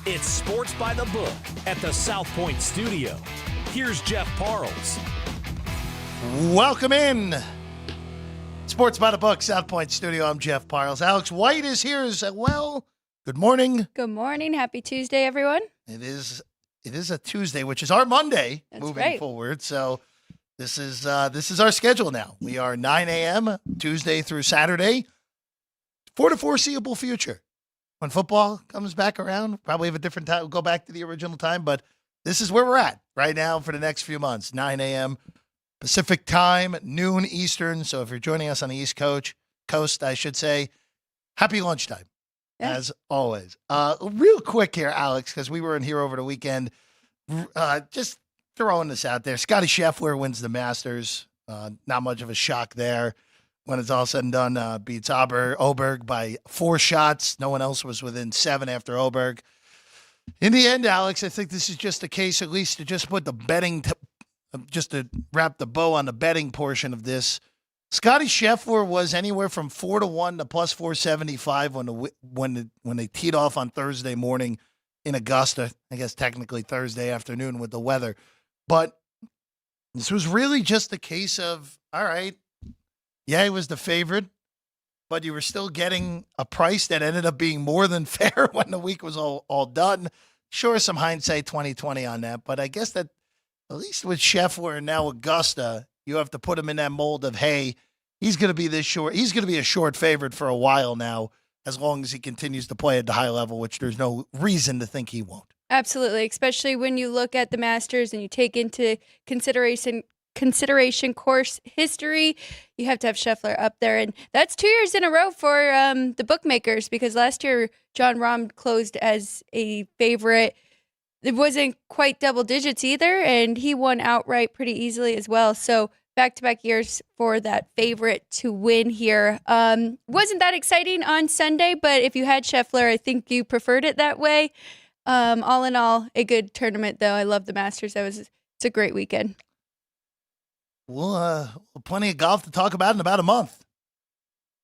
It's Sports by the Book at the South Point Studio. Here's Jeff Parles. Welcome in. Sports by the Book, South Point Studio. I'm Jeff Parles. Alex White is here as well. Good morning. Good morning. Happy Tuesday, everyone. It is a Tuesday, which is our Monday moving right. forward. So this is our schedule now. We are 9 a.m. Tuesday through Saturday for the foreseeable future. When football comes back around, probably have a different time. We'll go back to the original time, but this is where we're at right now for the next few months. 9 a.m. Pacific time, noon Eastern. So if you're joining us on the East Coast, I should say, happy lunchtime, as always. Real quick here, Alex, because we were in here over the weekend. Just throwing this out there. Scotty Scheffler wins the Masters. Not much of a shock there. When it's all said and done, beats Oberg by 4 shots. No one else was within 7 after Oberg. In the end, Alex, I think this is just a case, at least to just put the betting, just to wrap the bow on the betting portion of this. Scotty Scheffler was anywhere from 4-1 to plus 475 when they teed off on Thursday morning in Augusta. I guess technically Thursday afternoon with the weather. But this was really just a case of, all right, yeah, he was the favorite, but you were still getting a price that ended up being more than fair when the week was all done. Sure, some hindsight 2020 on that, but I guess that at least with Scheffler and now Augusta, you have to put him in that mold of, hey, he's going to be he's going to be a short favorite for a while now, as long as he continues to play at the high level, which there's no reason to think he won't. Absolutely, especially when you look at the Masters and you take into consideration course history, you have to have Scheffler up there. And that's 2 years in a row for the bookmakers, because last year Jon Rahm closed as a favorite. It wasn't quite double digits either, and he won outright pretty easily as well. So back-to-back years for that favorite to win here. Wasn't that exciting on Sunday, but if you had Scheffler, I think you preferred it that way. All in all, a good tournament, though. I love the Masters. It's a great weekend. Well, plenty of golf to talk about in about a month.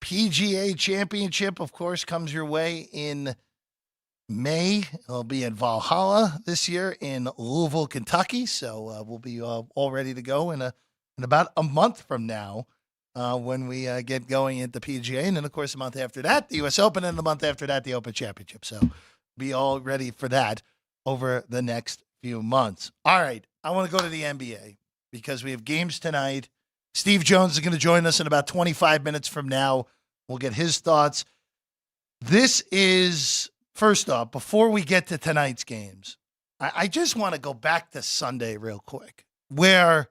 PGA Championship, of course, comes your way in May. It'll be in Valhalla this year in Louisville, Kentucky. So we'll be all ready to go in about a month from now when we get going into PGA. And then, of course, a month after that, the U.S. Open, and the month after that, the Open Championship. So be all ready for that over the next few months. All right, I want to go to the NBA, because we have games tonight. Steve Jones is going to join us in about 25 minutes from now. We'll get his thoughts. This is, first off, before we get to tonight's games, I just want to go back to Sunday real quick, where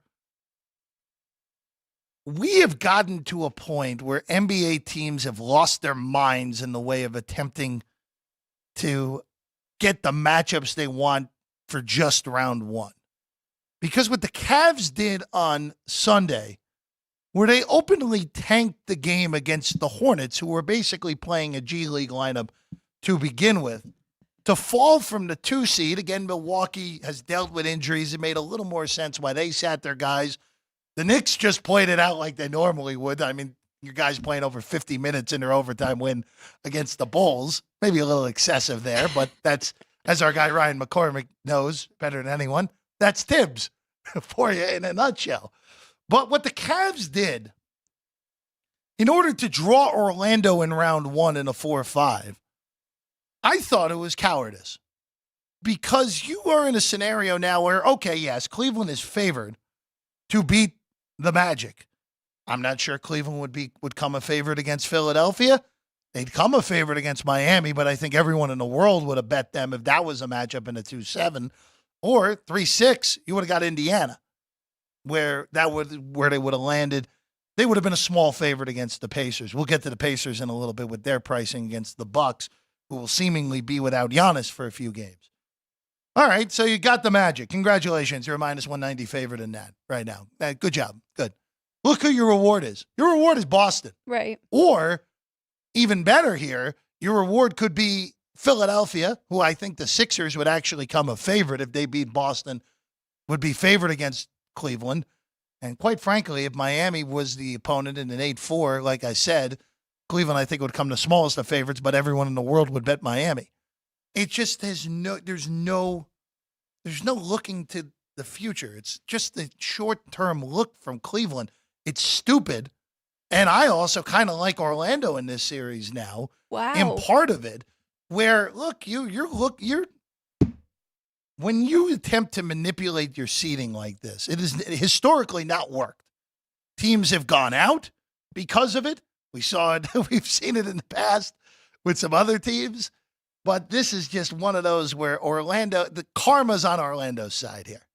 we have gotten to a point where NBA teams have lost their minds in the way of attempting to get the matchups they want for just round one. Because what the Cavs did on Sunday, where they openly tanked the game against the Hornets, who were basically playing a G League lineup to begin with, to fall from the 2 seed. Again, Milwaukee has dealt with injuries. It made a little more sense why they sat their guys. The Knicks just played it out like they normally would. I mean, your guys playing over 50 minutes in their overtime win against the Bulls. Maybe a little excessive there, but that's, as our guy Ryan McCormick knows better than anyone, that's Tibbs for you in a nutshell. But what the Cavs did, in order to draw Orlando in round one in a 4-5, I thought it was cowardice. Because you are in a scenario now where, okay, yes, Cleveland is favored to beat the Magic. I'm not sure Cleveland would come a favorite against Philadelphia. They'd come a favorite against Miami, but I think everyone in the world would have bet them if that was a matchup in a 2-7. Or 3-6, you would have got Indiana, where they would have landed. They would have been a small favorite against the Pacers. We'll get to the Pacers in a little bit with their pricing against the Bucks, who will seemingly be without Giannis for a few games. All right, so you got the Magic. Congratulations. You're a minus 190 favorite in that right now. Good job. Good. Look who your reward is. Your reward is Boston. Right. Or, even better here, your reward could be Philadelphia, who I think the Sixers would actually come a favorite if they beat Boston, would be favored against Cleveland. And quite frankly, if Miami was the opponent in an 8-4, like I said, Cleveland, I think, would come the smallest of favorites, but everyone in the world would bet Miami. It just has there's no looking to the future. It's just the short-term look from Cleveland. It's stupid. And I also kind of like Orlando in this series now. Wow. And part of it where look, when you attempt to manipulate your seating like this, it has historically not worked. Teams have gone out because of it. We saw it. We've seen it in the past with some other teams. But this is just one of those where the karma's on Orlando's side here.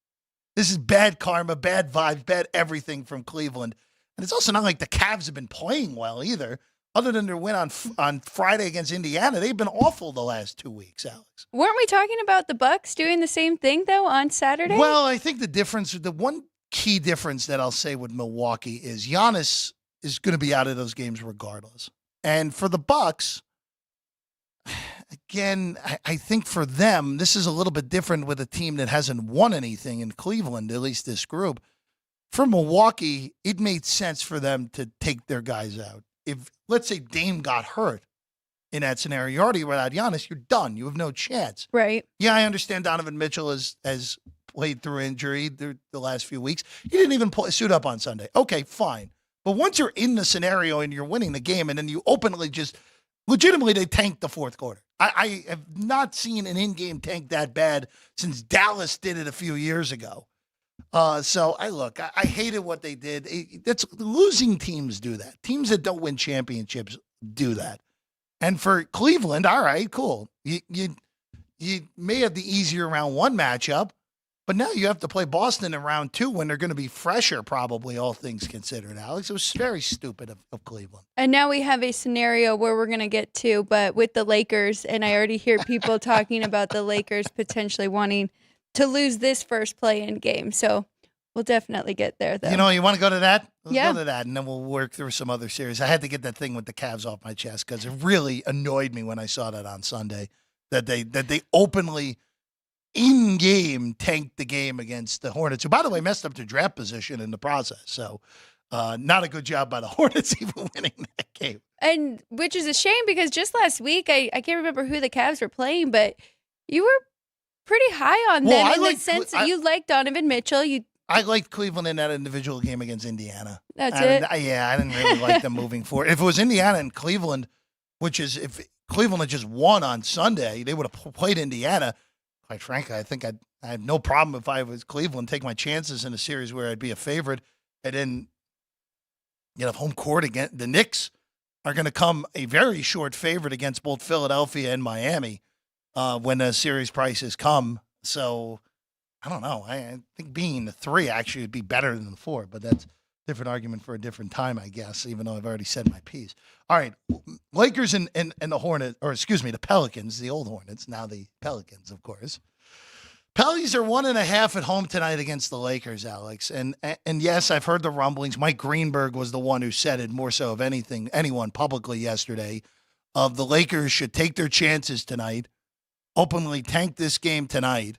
This is bad karma, bad vibes, bad everything from Cleveland. And it's also not like the Cavs have been playing well either. Other than their win on Friday against Indiana, they've been awful the last 2 weeks, Alex. Weren't we talking about the Bucks doing the same thing, though, on Saturday? Well, I think the one key difference that I'll say with Milwaukee is Giannis is going to be out of those games regardless. And for the Bucks, again, I think for them, this is a little bit different with a team that hasn't won anything in Cleveland, at least this group. For Milwaukee, it made sense for them to take their guys out. If, let's say, Dame got hurt in that scenario, you're already without Giannis, you're done. You have no chance. Right. Yeah, I understand Donovan Mitchell has played through injury the last few weeks. He didn't even suit up on Sunday. Okay, fine. But once you're in the scenario and you're winning the game and then you openly legitimately, they tanked the fourth quarter. I have not seen an in-game tank that bad since Dallas did it a few years ago. So I hated what they did. That's losing teams do that. Teams that don't win championships do that. And for Cleveland, all right, cool. You may have the easier round one matchup, but now you have to play Boston in round two when they're going to be fresher, probably, all things considered, Alex. It was very stupid of Cleveland. And now we have a scenario where we're going to get to, but with the Lakers, and I already hear people talking about the Lakers potentially wanting to lose this first play-in game. So we'll definitely get there, though. You want to go to that? Let's Yeah. go to that, and then we'll work through some other series. I had to get that thing with the Cavs off my chest because it really annoyed me when I saw that on Sunday, that they openly, in-game, tanked the game against the Hornets, who, by the way, messed up their draft position in the process. So not a good job by the Hornets even winning that game. And which is a shame because just last week, I can't remember who the Cavs were playing, but you were pretty high on them in the sense that you liked Donovan Mitchell. I liked Cleveland in that individual game against Indiana. That's it? I didn't really like them moving forward. If it was Indiana and Cleveland, which is if Cleveland had just won on Sunday, they would have played Indiana. Quite frankly, I think I had no problem if I was Cleveland, take my chances in a series where I'd be a favorite. And then, home court again. The Knicks are going to come a very short favorite against both Philadelphia and Miami when the series prices come. So I don't know. I think being the 3 actually would be better than the 4, but that's a different argument for a different time, I guess, even though I've already said my piece. All right. Lakers and the Hornets, or excuse me, the Pelicans, the old Hornets, now the Pelicans, of course. Pellies are 1.5 at home tonight against the Lakers, Alex. And yes, I've heard the rumblings. Mike Greenberg was the one who said it more so of anyone publicly yesterday, of the Lakers should take their chances tonight, openly tank this game tonight,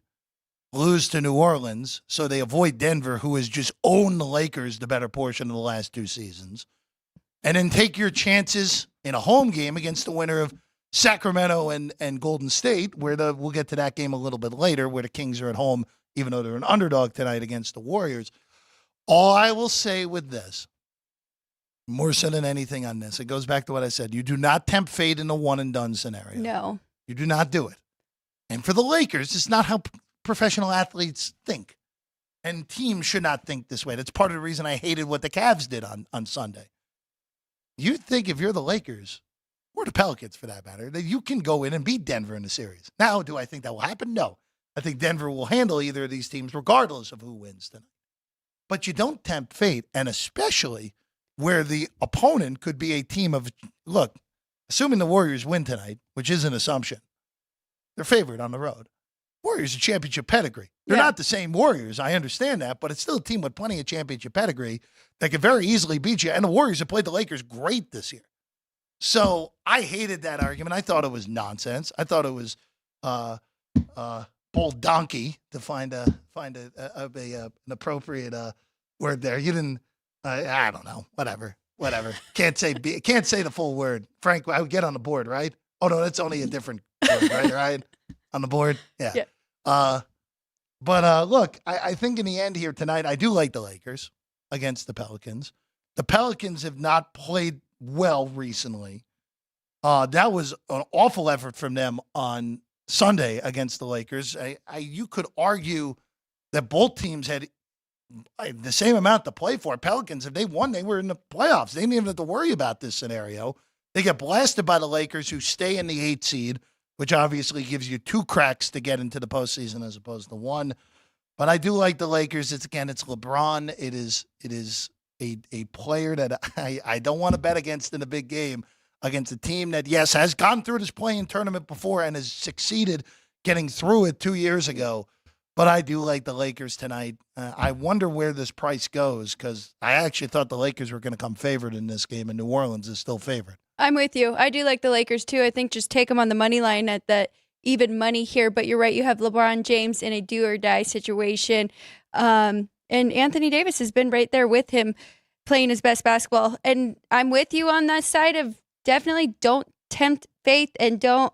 lose to New Orleans so they avoid Denver, who has just owned the Lakers the better portion of the last 2 seasons, and then take your chances in a home game against the winner of Sacramento and Golden State, where we'll get to that game a little bit later, where the Kings are at home, even though they're an underdog tonight against the Warriors. All I will say with this, more so than anything on this, it goes back to what I said. You do not tempt fate in a one-and-done scenario. No. You do not do it. And for the Lakers, it's not how professional athletes think. And teams should not think this way. That's part of the reason I hated what the Cavs did on Sunday. You think if you're the Lakers, or the Pelicans for that matter, that you can go in and beat Denver in the series. Now, do I think that will happen? No. I think Denver will handle either of these teams regardless of who wins tonight. But you don't tempt fate, and especially where the opponent could be a team of, look, assuming the Warriors win tonight, which is an assumption, they're favored on the road. Warriors are championship pedigree. They're not the same Warriors. I understand that, but it's still a team with plenty of championship pedigree that could very easily beat you. And the Warriors have played the Lakers great this year. So I hated that argument. I thought it was nonsense. I thought it was bold donkey, to find an appropriate word there. You didn't. I don't know. Whatever. Can't say the full word. Frank, I would get on the board, right? Oh, no, that's only a different word, right, Ryan? On the board? Yeah. Yeah. But look, I think in the end here tonight, I do like the Lakers against the Pelicans. The Pelicans have not played well recently. That was an awful effort from them on Sunday against the Lakers. You could argue that both teams had the same amount to play for. Pelicans, if they won, they were in the playoffs. They didn't even have to worry about this scenario. They get blasted by the Lakers, who stay in the 8th seed, which obviously gives you 2 cracks to get into the postseason as opposed to 1. But I do like the Lakers. It's LeBron. It is a player that I don't want to bet against in a big game against a team that, yes, has gone through this play-in tournament before and has succeeded getting through it 2 years ago. But I do like the Lakers tonight. I wonder where this price goes because I actually thought the Lakers were going to come favored in this game, and New Orleans is still favored. I'm with you. I do like the Lakers too. I think just take them on the money line at the even money here. But you're right. You have LeBron James in a do or die situation. And Anthony Davis has been right there with him playing his best basketball. And I'm with you on that side of definitely don't tempt faith and don't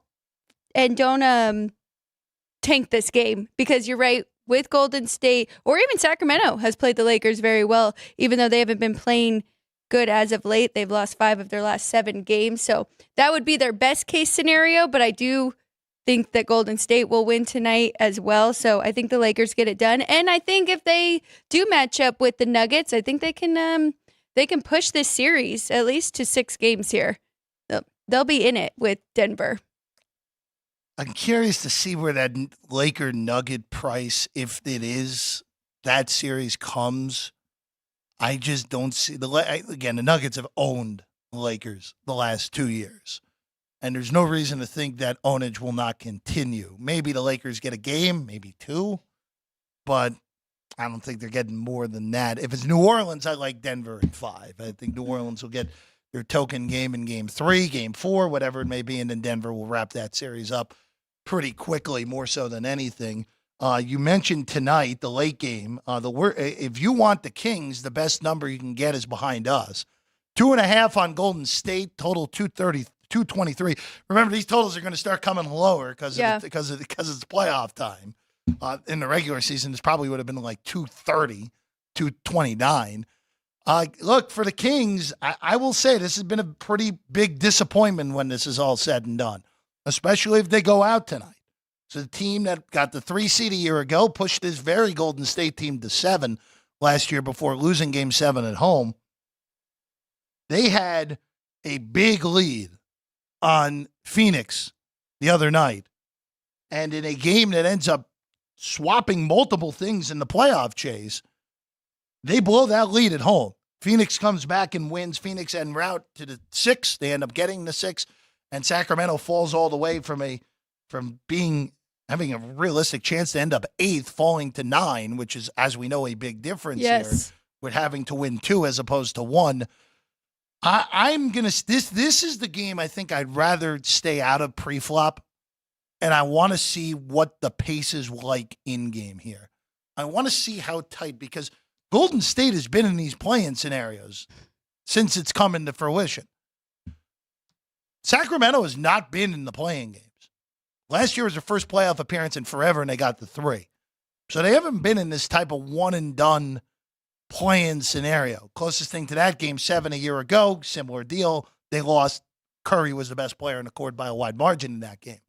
tank this game because you're right. With Golden State or even Sacramento has played the Lakers very well, even though they haven't been playing good as of late. They've lost 5 of their last 7 games. So that would be their best case scenario. But I do think that Golden State will win tonight as well. So I think the Lakers get it done. And I think if they do match up with the Nuggets, I think they can push this series at least to 6 games here. They'll be in it with Denver. I'm curious to see where that Laker Nugget price, if it is that series comes. I just don't see the Nuggets have owned the Lakers the last 2 years, and there's no reason to think that ownage will not continue. Maybe the Lakers get a game, maybe 2, but I don't think they're getting more than that. If it's New Orleans, I like Denver at 5. I think New Orleans will get their token game in game 3, game 4, whatever it may be, and then Denver will wrap that series up pretty quickly, more so than anything. You mentioned tonight the late game. If you want the Kings, the best number you can get is behind us. 2.5 on Golden State, total 230, 223. Remember, these totals are going to start coming lower because it's playoff time. In the regular season, this probably would have been like 230, 229. Look, for the Kings, I will say this has been a pretty big disappointment when this is all said and done, especially if they go out tonight. So the team that got the 3 seed a year ago pushed this very Golden State team to 7 last year before losing game 7 at home. They had a big lead on Phoenix the other night. And in a game that ends up swapping multiple things in the playoff chase, they blow that lead at home. Phoenix comes back and wins. Phoenix en route to the 6. They end up getting the 6. And Sacramento falls all the way from having a realistic chance to end up 8th, falling to 9, which is, as we know, a big difference here with having to win 2 as opposed to 1. This is the game I think I'd rather stay out of pre-flop, and I want to see what the pace is like in game here. I want to see how tight, because Golden State has been in these play-in scenarios since it's come into fruition. Sacramento has not been in the play-in games. Last year was their first playoff appearance in forever, and they got the 3. So they haven't been in this type of one-and-done play-in scenario. Closest thing to that, game 7 a year ago, similar deal. They lost. Curry was the best player in the court by a wide margin in that game.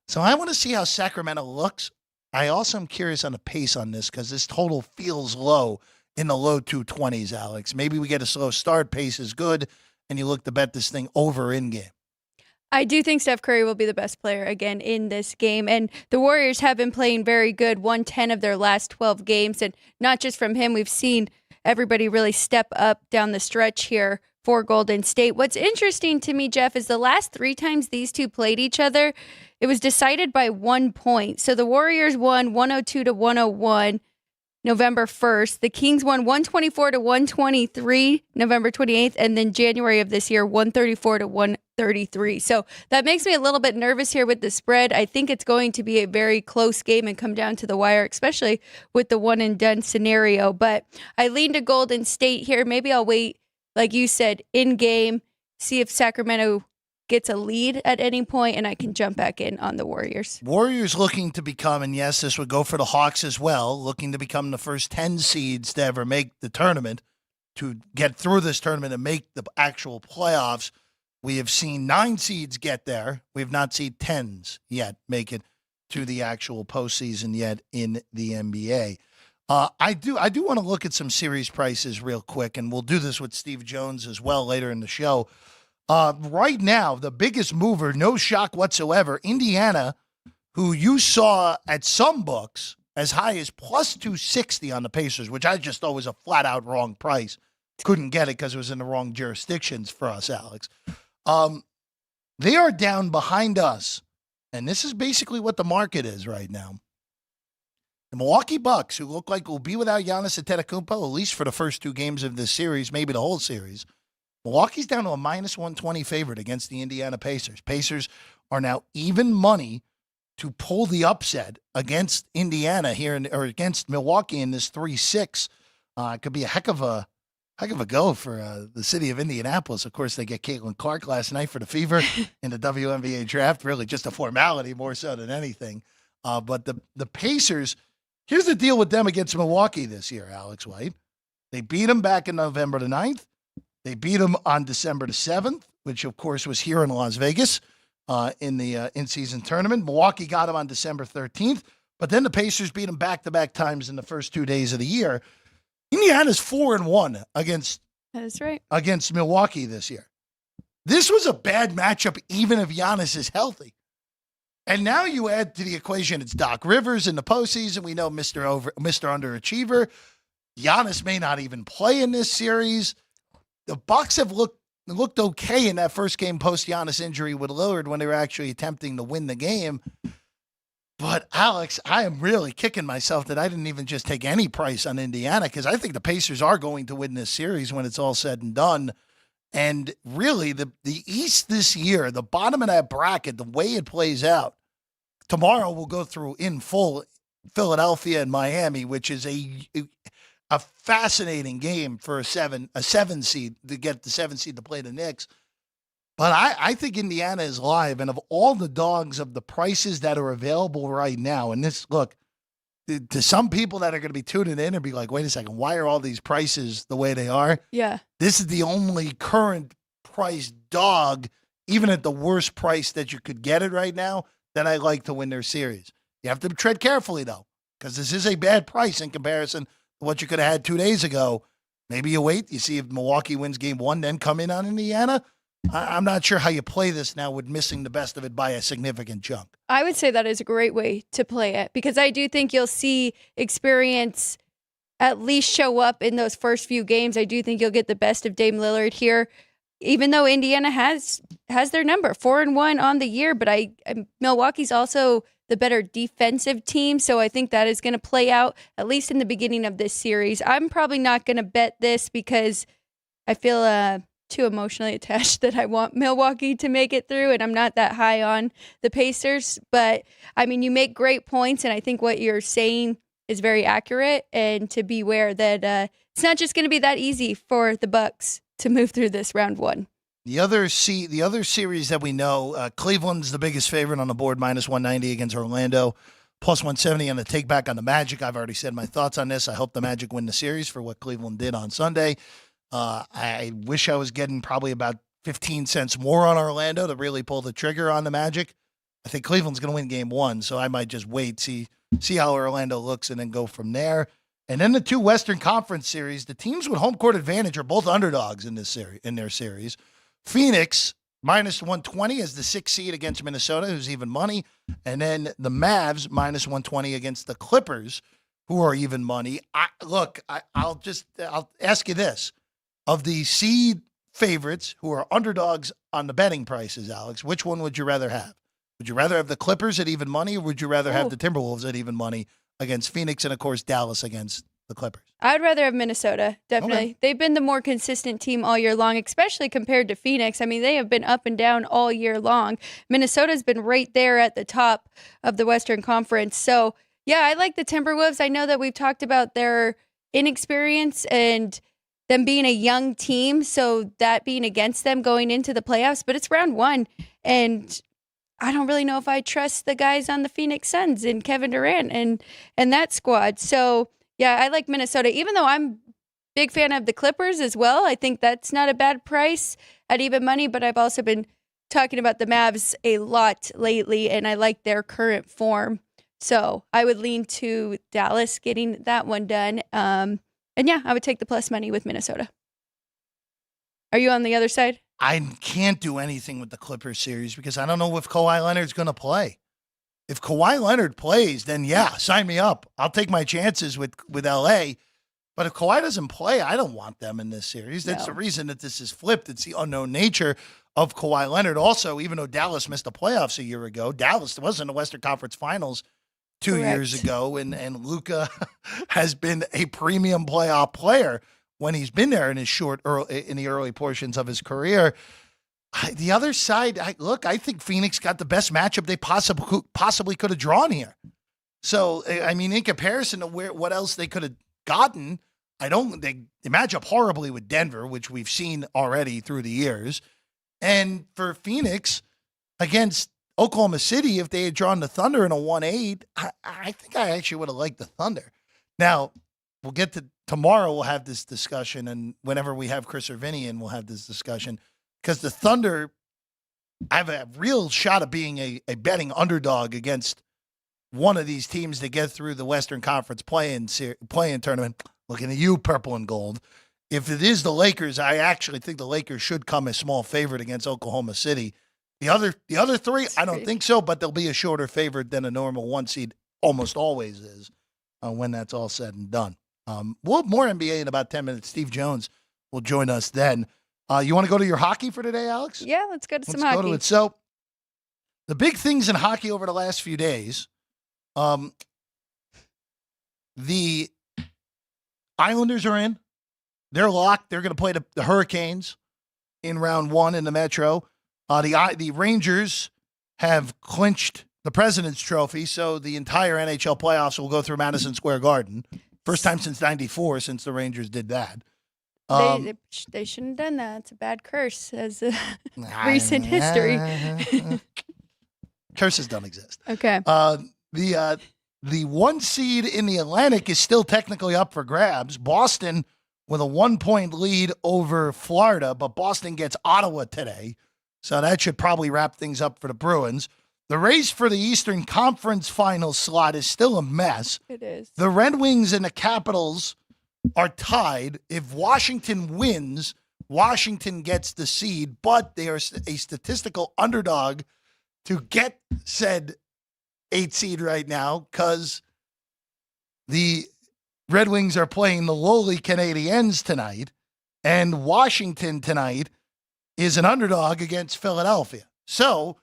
So I want to see how Sacramento looks. I also am curious on the pace on this because this total feels low in the low 220s, Alex. Maybe we get a slow start, pace is good, and you look to bet this thing over in game. I do think Steph Curry will be the best player again in this game. And the Warriors have been playing very good, won 10 of their last 12 games. And not just from him, we've seen everybody really step up down the stretch here for Golden State. What's interesting to me, Jeff, is the last 3 times these two played each other, it was decided by 1 point. So the Warriors won 102-101 November 1st. The Kings won 124-123 November 28th. And then January of this year, 134-133. So that makes me a little bit nervous here with the spread. I think it's going to be a very close game and come down to the wire, especially with the one and done scenario. But I lean to Golden State here. Maybe I'll wait, like you said, in game, see if Sacramento gets a lead at any point, and I can jump back in on the Warriors. Warriors looking to become, and yes, this would go for the Hawks as well, looking to become the first 10 seeds to ever make the tournament, to get through this tournament and make the actual playoffs. We have seen 9 seeds get there. We have not seen 10s yet make it to the actual postseason yet in the NBA. I do want to look at some series prices real quick, and we'll do this with Steve Jones as well later in the show. Right now, the biggest mover, no shock whatsoever, Indiana, who you saw at some books as high as plus 260 on the Pacers, which I just thought was a flat-out wrong price. Couldn't get it because it was in the wrong jurisdictions for us, Alex. They are down behind us, and this is basically what the market is right now. The Milwaukee Bucks, who look like will be without Giannis Antetokounmpo, at least for the first 2 games of this series, maybe the whole series. Milwaukee's down to a minus 120 favorite against the Indiana Pacers. Pacers are now even money to pull the upset against Indiana here, or against Milwaukee in this 3-6. It could be a heck of a go for the city of Indianapolis. Of course, they get Caitlin Clark last night for the Fever in the WNBA draft. Really just a formality more so than anything. But the Pacers, here's the deal with them against Milwaukee this year, Alex White. They beat them back in November the 9th. They beat them on December the 7th, which, of course, was here in Las Vegas in the in-season tournament. Milwaukee got them on December 13th. But then the Pacers beat them back-to-back times in the first 2 days of the year. Indiana's 4-1 against Milwaukee this year. This was a bad matchup, even if Giannis is healthy. And now you add to the equation, it's Doc Rivers in the postseason. We know Mr. Underachiever. Giannis may not even play in this series. The Bucks have looked okay in that first game post Giannis injury with Lillard when they were actually attempting to win the game. But, Alex, I am really kicking myself that I didn't even just take any price on Indiana, because I think the Pacers are going to win this series when it's all said and done. And really, the East this year, the bottom of that bracket, the way it plays out, tomorrow we'll go through in full Philadelphia and Miami, which is a fascinating game for a seven seed to get the 7 seed to play the Knicks. But I think Indiana is live, and of all the dogs of the prices that are available right now, and this, look, to some people that are going to be tuning in and be like, wait a second, why are all these prices the way they are? Yeah. This is the only current price dog, even at the worst price that you could get it right now, that I like to win their series. You have to tread carefully, though, because this is a bad price in comparison to what you could have had 2 days ago. Maybe you wait, you see if Milwaukee wins game 1, then come in on Indiana. I'm not sure how you play this now with missing the best of it by a significant chunk. I would say that is a great way to play it, because I do think you'll see experience at least show up in those first few games. I do think you'll get the best of Dame Lillard here, even though Indiana has their number, 4-1 on the year. But Milwaukee's also the better defensive team, so I think that is going to play out at least in the beginning of this series. I'm probably not going to bet this because I feel too emotionally attached that I want Milwaukee to make it through, and I'm not that high on the Pacers. But I mean, you make great points, and I think what you're saying is very accurate, and to be aware that it's not just going to be that easy for the Bucks to move through this round 1. The other series that we know, Cleveland's the biggest favorite on the board, minus 190 against Orlando, plus 170 on the take back on the Magic. I've already said my thoughts on this. I hope the Magic win the series for what Cleveland did on Sunday. I wish I was getting probably about 15 cents more on Orlando to really pull the trigger on the Magic. I think Cleveland's going to win game 1, so I might just wait, see how Orlando looks, and then go from there. And then the 2 Western Conference series, the teams with home court advantage are both underdogs in their series. Phoenix, minus 120 as the 6th seed against Minnesota, who's even money. And then the Mavs, minus 120 against the Clippers, who are even money. I'll ask you this. Of the seed favorites who are underdogs on the betting prices, Alex, which one would you rather have? Would you rather have the Clippers at even money, or would you rather have the Timberwolves at even money against Phoenix and, of course, Dallas against the Clippers? I'd rather have Minnesota, definitely. Okay. They've been the more consistent team all year long, especially compared to Phoenix. I mean, they have been up and down all year long. Minnesota's been right there at the top of the Western Conference. So, yeah, I like the Timberwolves. I know that we've talked about their inexperience, and them being a young team, so that being against them going into the playoffs. But it's round one, and I don't really know if I trust the guys on the Phoenix Suns and Kevin Durant and that squad. So, yeah, I like Minnesota, even though I'm big fan of the Clippers as well. I think that's not a bad price at even money, but I've also been talking about the Mavs a lot lately, and I like their current form. So I would lean to Dallas getting that one done. And yeah, I would take the plus money with Minnesota. Are you on the other side? I can't do anything with the Clippers series because I don't know if Kawhi Leonard's going to play. If Kawhi Leonard plays, then yeah, sign me up. I'll take my chances with LA. But if Kawhi doesn't play, I don't want them in this series. That's the reason that this is flipped. It's the unknown nature of Kawhi Leonard. Also, even though Dallas missed the playoffs a year ago, Dallas was in the Western Conference Finals 2 years ago, and Luka has been a premium playoff player when he's been there in the early portions of his career. The other side, I think Phoenix got the best matchup they possibly could have drawn here. So, I mean, in comparison to what else they could have gotten, they match up horribly with Denver, which we've seen already through the years. And for Phoenix against Oklahoma City, if they had drawn the Thunder in a 1-8, I think I actually would have liked the Thunder. Now, we'll get to tomorrow. We'll have this discussion, and whenever we have Chris Irvinian, we'll have this discussion because the Thunder have a real shot of being a betting underdog against one of these teams to get through the Western Conference play-in tournament. Looking at you, purple and gold. If it is the Lakers, I actually think the Lakers should come a small favorite against Oklahoma City. The other three, I don't think so, but they'll be a shorter favorite than a normal one seed almost always is when that's all said and done. We'll have more NBA in about 10 minutes. Steve Jones will join us then. You want to go to your hockey for today, Alex? Yeah, let's go to some hockey. Let's go to it. So the big things in hockey over the last few days, the Islanders are in. They're locked. They're going to play the Hurricanes in round one in the Metro. The Rangers have clinched the President's Trophy, so the entire NHL playoffs will go through Madison Square Garden. First time since '94 since the Rangers did that. They shouldn't have done that. It's a bad curse as recent history. Curses don't exist. Okay. The one seed in the Atlantic is still technically up for grabs. Boston with a 1-point lead over Florida, but Boston gets Ottawa today. So that should probably wrap things up for the Bruins. The race for the Eastern Conference final slot is still a mess. It is. The Red Wings and the Capitals are tied. If Washington wins, Washington gets the seed, but they are a statistical underdog to get said 8 seed right now because the Red Wings are playing the lowly Canadiens tonight, and Washington tonight is an underdog against Philadelphia. So,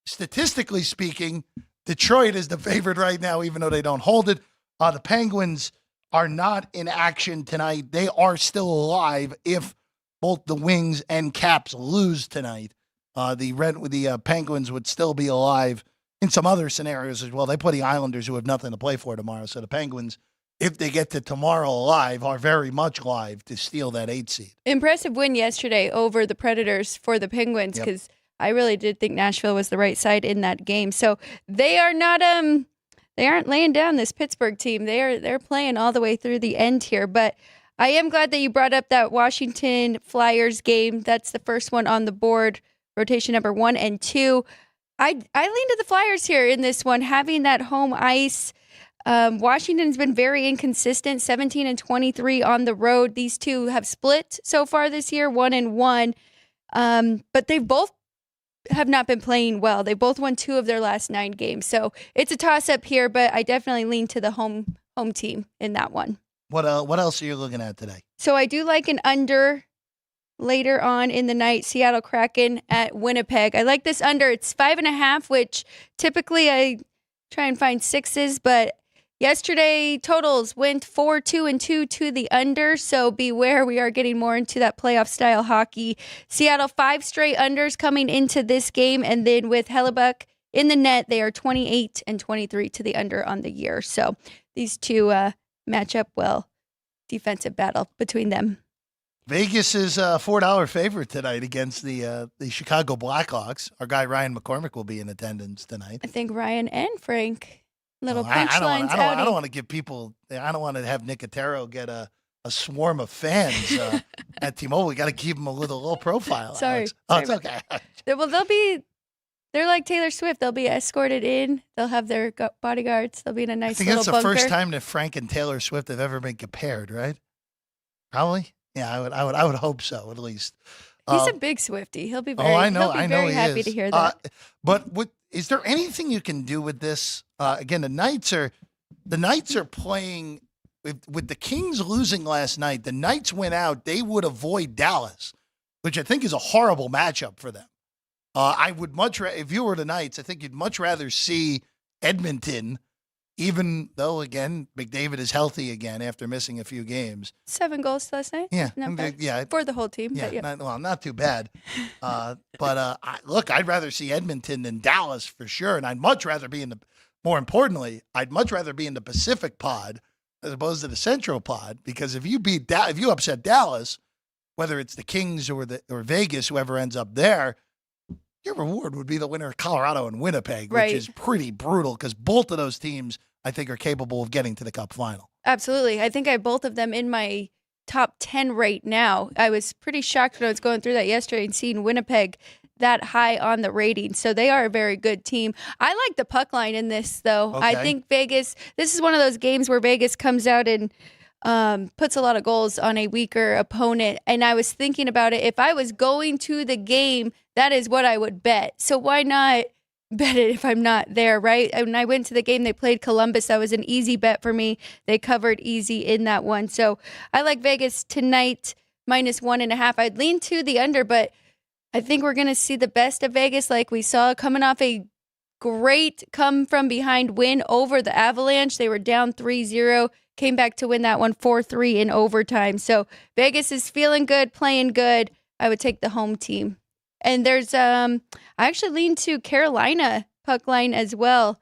statistically speaking, Detroit is the favorite right now, even though they don't hold it. The Penguins are not in action tonight. They are still alive if both the Wings and Caps lose tonight. The Penguins would still be alive in some other scenarios as well. They play the Islanders, who have nothing to play for tomorrow. So the Penguins, if they get to tomorrow alive, are very much live to steal that 8 seed. Impressive win yesterday over the Predators for the Penguins because I really did think Nashville was the right side in that game. So they are not they aren't laying down this Pittsburgh team. They're playing all the way through the end here. But I am glad that you brought up that Washington Flyers game. That's the first one on the board, rotation number 1 and 2. I lean to the Flyers here in this one, having that home ice. Washington's been very inconsistent, 17 and 23 on the road. These two have split so far this year, 1-1. But they both have not been playing well. They both won 2 of their last 9 games. So it's a toss-up here, but I definitely lean to the home team in that one. What else are you looking at today? So I do like an under later on in the night, Seattle Kraken at Winnipeg. I like this under. It's 5.5, which typically I try and find 6s, but yesterday totals went 4-2-2 to the under, so beware. We are getting more into that playoff style hockey. Seattle 5 straight unders coming into this game, and then with Hellebuck in the net, they are 28 and 23 to the under on the year. So these two match up well. Defensive battle between them. Vegas is a $4 favorite tonight against the Chicago Blackhawks. Our guy Ryan McCormick will be in attendance tonight. I think Ryan and Frank. Little Oh, bench lines I outing. don't want to give people. I don't want to have Nicotero get a swarm of fans at T-Mobile. We got to keep him a little low profile. Sorry. Alex. Oh, Sorry it's about okay. Well, they're like Taylor Swift. They'll be escorted in. They'll have their bodyguards. They'll be in a I nice think little that's the bunker. first time that Frank and Taylor Swift have ever been compared, right? Probably. Yeah, I would hope so, at least. He's a big Swiftie. He'll be very, I know. he'll be I know very he happy is. to hear that. But is there anything you can do with this? Again, the Knights are playing with the Kings losing last night. The Knights went out. They would avoid Dallas, which I think is a horrible matchup for them. I would if you were the Knights, I think you'd much rather see Edmonton, even though, again, McDavid is healthy again after missing a few games. 7 goals last night. Yeah. Not bad. Yeah. For the whole team. Yeah, But yeah. not too bad. Look, I'd rather see Edmonton than Dallas for sure. And I'd much rather be more importantly, I'd much rather be in the Pacific pod as opposed to the Central pod, because if you upset Dallas, whether it's the Kings or Vegas, whoever ends up there, your reward would be the winner of Colorado and Winnipeg, Right. which is pretty brutal because both of those teams, I think, are capable of getting to the Cup final. Absolutely. I think I have both of them in my top 10 right now. I was pretty shocked when I was going through that yesterday and seeing Winnipeg that high on the rating. So they are a very good team. I like the puck line in this, though. Okay. I think Vegas, this is one of those games where Vegas comes out and puts a lot of goals on a weaker opponent. And I was thinking about it. If I was going to the game, that is what I would bet. So why not bet it if I'm not there, right? When I went to the game, they played Columbus. That was an easy bet for me. They covered easy in that one. So I like Vegas tonight, -1.5. I'd lean to the under, but I think we're going to see the best of Vegas like we saw coming off a great come from behind win over the Avalanche. They were down 3-0, came back to win that one 4-3 in overtime. So Vegas is feeling good, playing good. I would take the home team. And there's I actually lean to Carolina puck line as well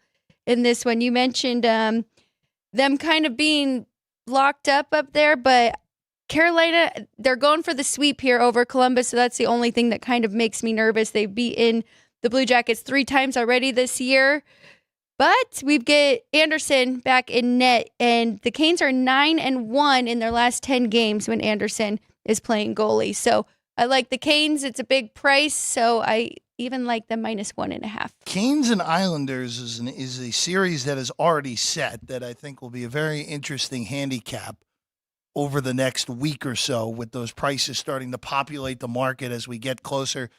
in this one. You mentioned them kind of being locked up there, but Carolina, they're going for the sweep here over Columbus, so that's the only thing that kind of makes me nervous. They've beaten the Blue Jackets 3 times already this year, but we get Anderson back in net, and the Canes are 9-1 in their last 10 games when Anderson is playing goalie. So I like the Canes. It's a big price, so I even like them -1.5. Canes and Islanders is a series that is already set that I think will be a very interesting handicap over the next week or so, with those prices starting to populate the market as we get closer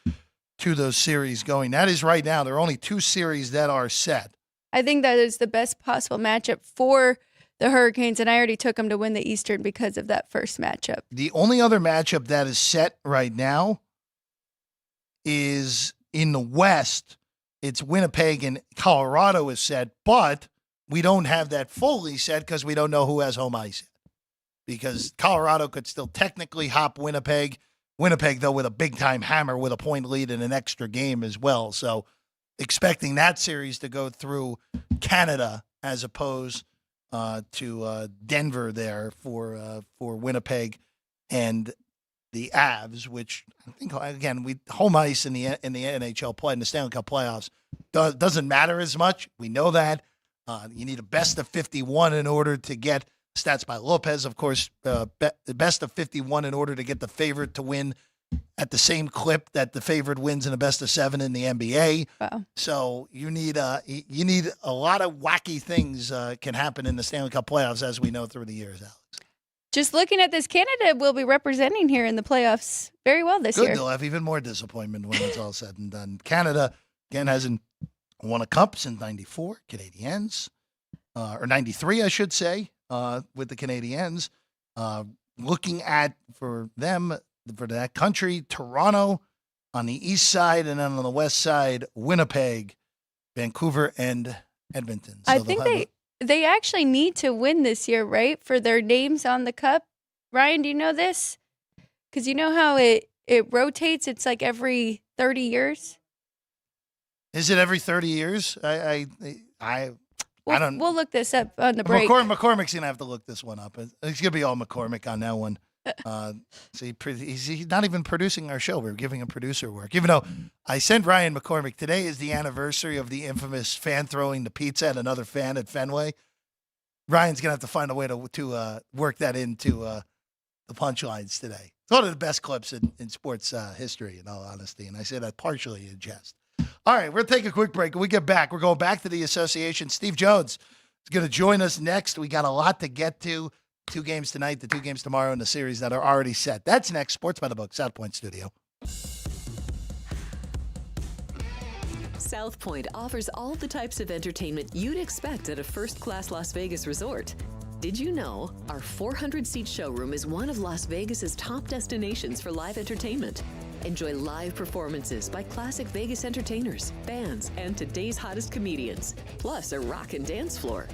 to those series going. That is right now. There are only 2 series that are set. I think that is the best possible matchup for the Hurricanes, and I already took them to win the Eastern because of that first matchup. The only other matchup that is set right now is in the West. It's Winnipeg and Colorado is set, but we don't have that fully set because we don't know who has home ice yet. Because Colorado could still technically hop Winnipeg. Winnipeg, though, with a big-time hammer with a point lead in an extra game as well. So expecting that series to go through Canada as opposed to Denver there for Winnipeg and the Avs, which I think, again, home ice in the NHL play, in the Stanley Cup playoffs, doesn't matter as much. We know that. You need a best of 51 in order to get stats by Lopez, of course, the best of 51 in order to get the favorite to win at the same clip that the favorite wins in a best of 7 in the NBA. Wow. So you need a lot of wacky things can happen in the Stanley Cup playoffs, as we know through the years, Alex. Just looking at this, Canada will be representing here in the playoffs very well this year. They'll have even more disappointment when it's all said and done. Canada, again, hasn't won a cup since 94, Canadiens, or 93, I should say. With the Canadiens, looking at for that country, Toronto on the east side, and then on the west side, Winnipeg, Vancouver, and Edmonton. So I think they actually need to win this year, right, for their names on the cup. Ryan, do you know this? Because you know how it rotates. It's like every 30 years. Is it every 30 years? I don't. We'll look this up on the break. McCormick's gonna have to look this one up. It's gonna be all McCormick on that one. He's not even producing our show. We're giving him producer work. Even though I sent Ryan McCormick, today is the anniversary of the infamous fan throwing the pizza at another fan at Fenway. Ryan's going to have to find a way to work that into the punchlines today. It's one of the best clips in sports history, in all honesty. And I say that partially in jest. All right, we're going to take a quick break. When we get back, we're going back to the association. Steve Jones is going to join us next. We got a lot to get to. 2 games tonight, the 2 games tomorrow in the series that are already set. That's next. Sports by the Book, South Point Studio. South Point offers all the types of entertainment you'd expect at a first-class Las Vegas resort. Did you know our 400-seat showroom is one of Las Vegas's top destinations for live entertainment? Enjoy live performances by classic Vegas entertainers, bands, and today's hottest comedians, plus a rockin' dance floor.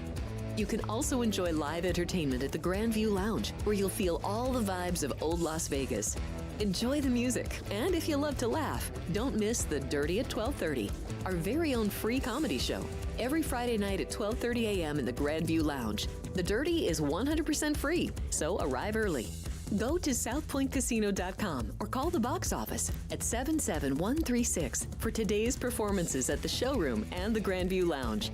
You can also enjoy live entertainment at the Grandview Lounge, where you'll feel all the vibes of old Las Vegas. Enjoy the music, and if you love to laugh, don't miss The Dirty at 12:30, our very own free comedy show. Every Friday night at 12:30 a.m. in the Grandview Lounge. The Dirty is 100% free, so arrive early. Go to southpointcasino.com or call the box office at 77136 for today's performances at the showroom and the Grandview Lounge.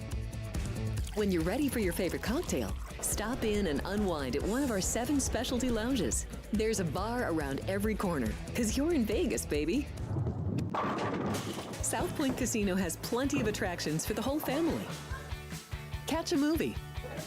When you're ready for your favorite cocktail, stop in and unwind at one of our 7 specialty lounges. There's a bar around every corner, because you're in Vegas, baby. South Point Casino has plenty of attractions for the whole family. Catch a movie.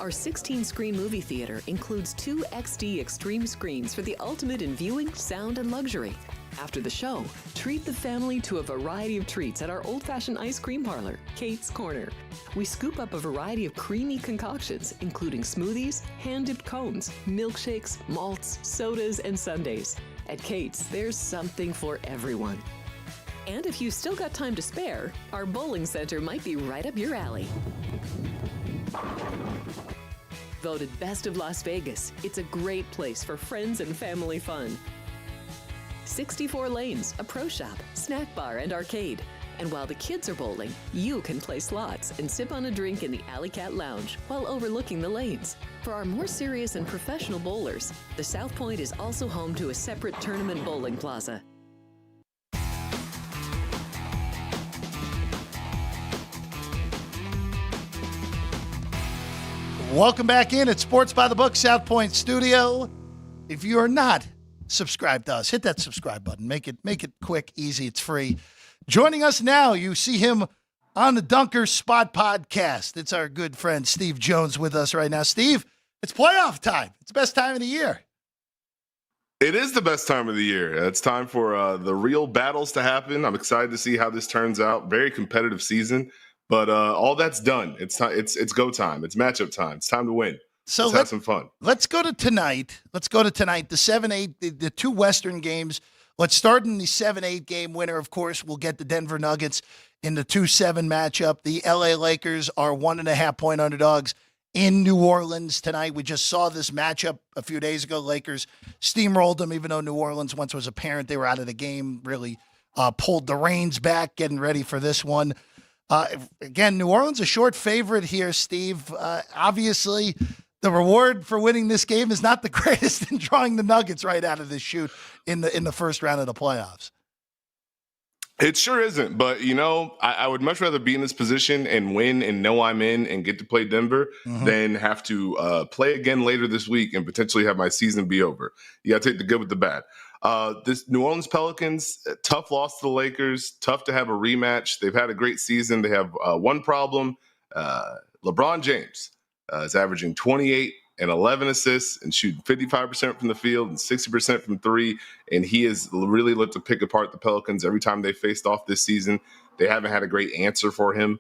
Our 16-screen movie theater includes 2 XD Extreme screens for the ultimate in viewing, sound, and luxury. After the show, treat the family to a variety of treats at our old-fashioned ice cream parlor, Kate's Corner. We scoop up a variety of creamy concoctions, including smoothies, hand-dipped cones, milkshakes, malts, sodas, and sundaes. At Kate's, there's something for everyone. And if you've still got time to spare, our bowling center might be right up your alley. Voted Best of Las Vegas, it's a great place for friends and family fun. 64 lanes, a pro shop, snack bar, and arcade. And while the kids are bowling, you can play slots and sip on a drink in the Alley Cat Lounge while overlooking the lanes. For our more serious and professional bowlers, the South Point is also home to a separate tournament bowling plaza. Welcome back in at Sports by the Book, South Point Studio. If you are not subscribed to us, hit that subscribe button. Make it quick, easy. It's free. Joining us now, you see him on the Dunker Spot podcast. It's our good friend Steve Jones with us right now. Steve, it's playoff time. It's the best time of the year. It is the best time of the year. It's time for the real battles to happen. I'm excited to see how this turns out. Very competitive season. But all that's done. It's go time. It's matchup time. It's time to win. So let's have some fun. Let's go to tonight. The 7-8, the 2 Western games. Let's start in the 7-8 game. Winner, of course, will get the Denver Nuggets in the 2-7 matchup. The LA Lakers are 1.5-point underdogs in New Orleans tonight. We just saw this matchup a few days ago. Lakers steamrolled them, even though New Orleans once was apparent they were out of the game, really pulled the reins back, getting ready for this one. Again, New Orleans a short favorite here, Steve. Obviously, the reward for winning this game is not the greatest in drawing the Nuggets right out of this chute in the first round of the playoffs. It sure isn't. But, I would much rather be in this position and win and know I'm in and get to play Denver than have to play again later this week and potentially have my season be over. You got to take the good with the bad. This New Orleans Pelicans, tough loss to the Lakers, tough to have a rematch. They've had a great season. They have one problem. LeBron James is averaging 28 and 11 assists and shooting 55% from the field and 60% from 3. And he has really looked to pick apart the Pelicans every time they faced off this season. They haven't had a great answer for him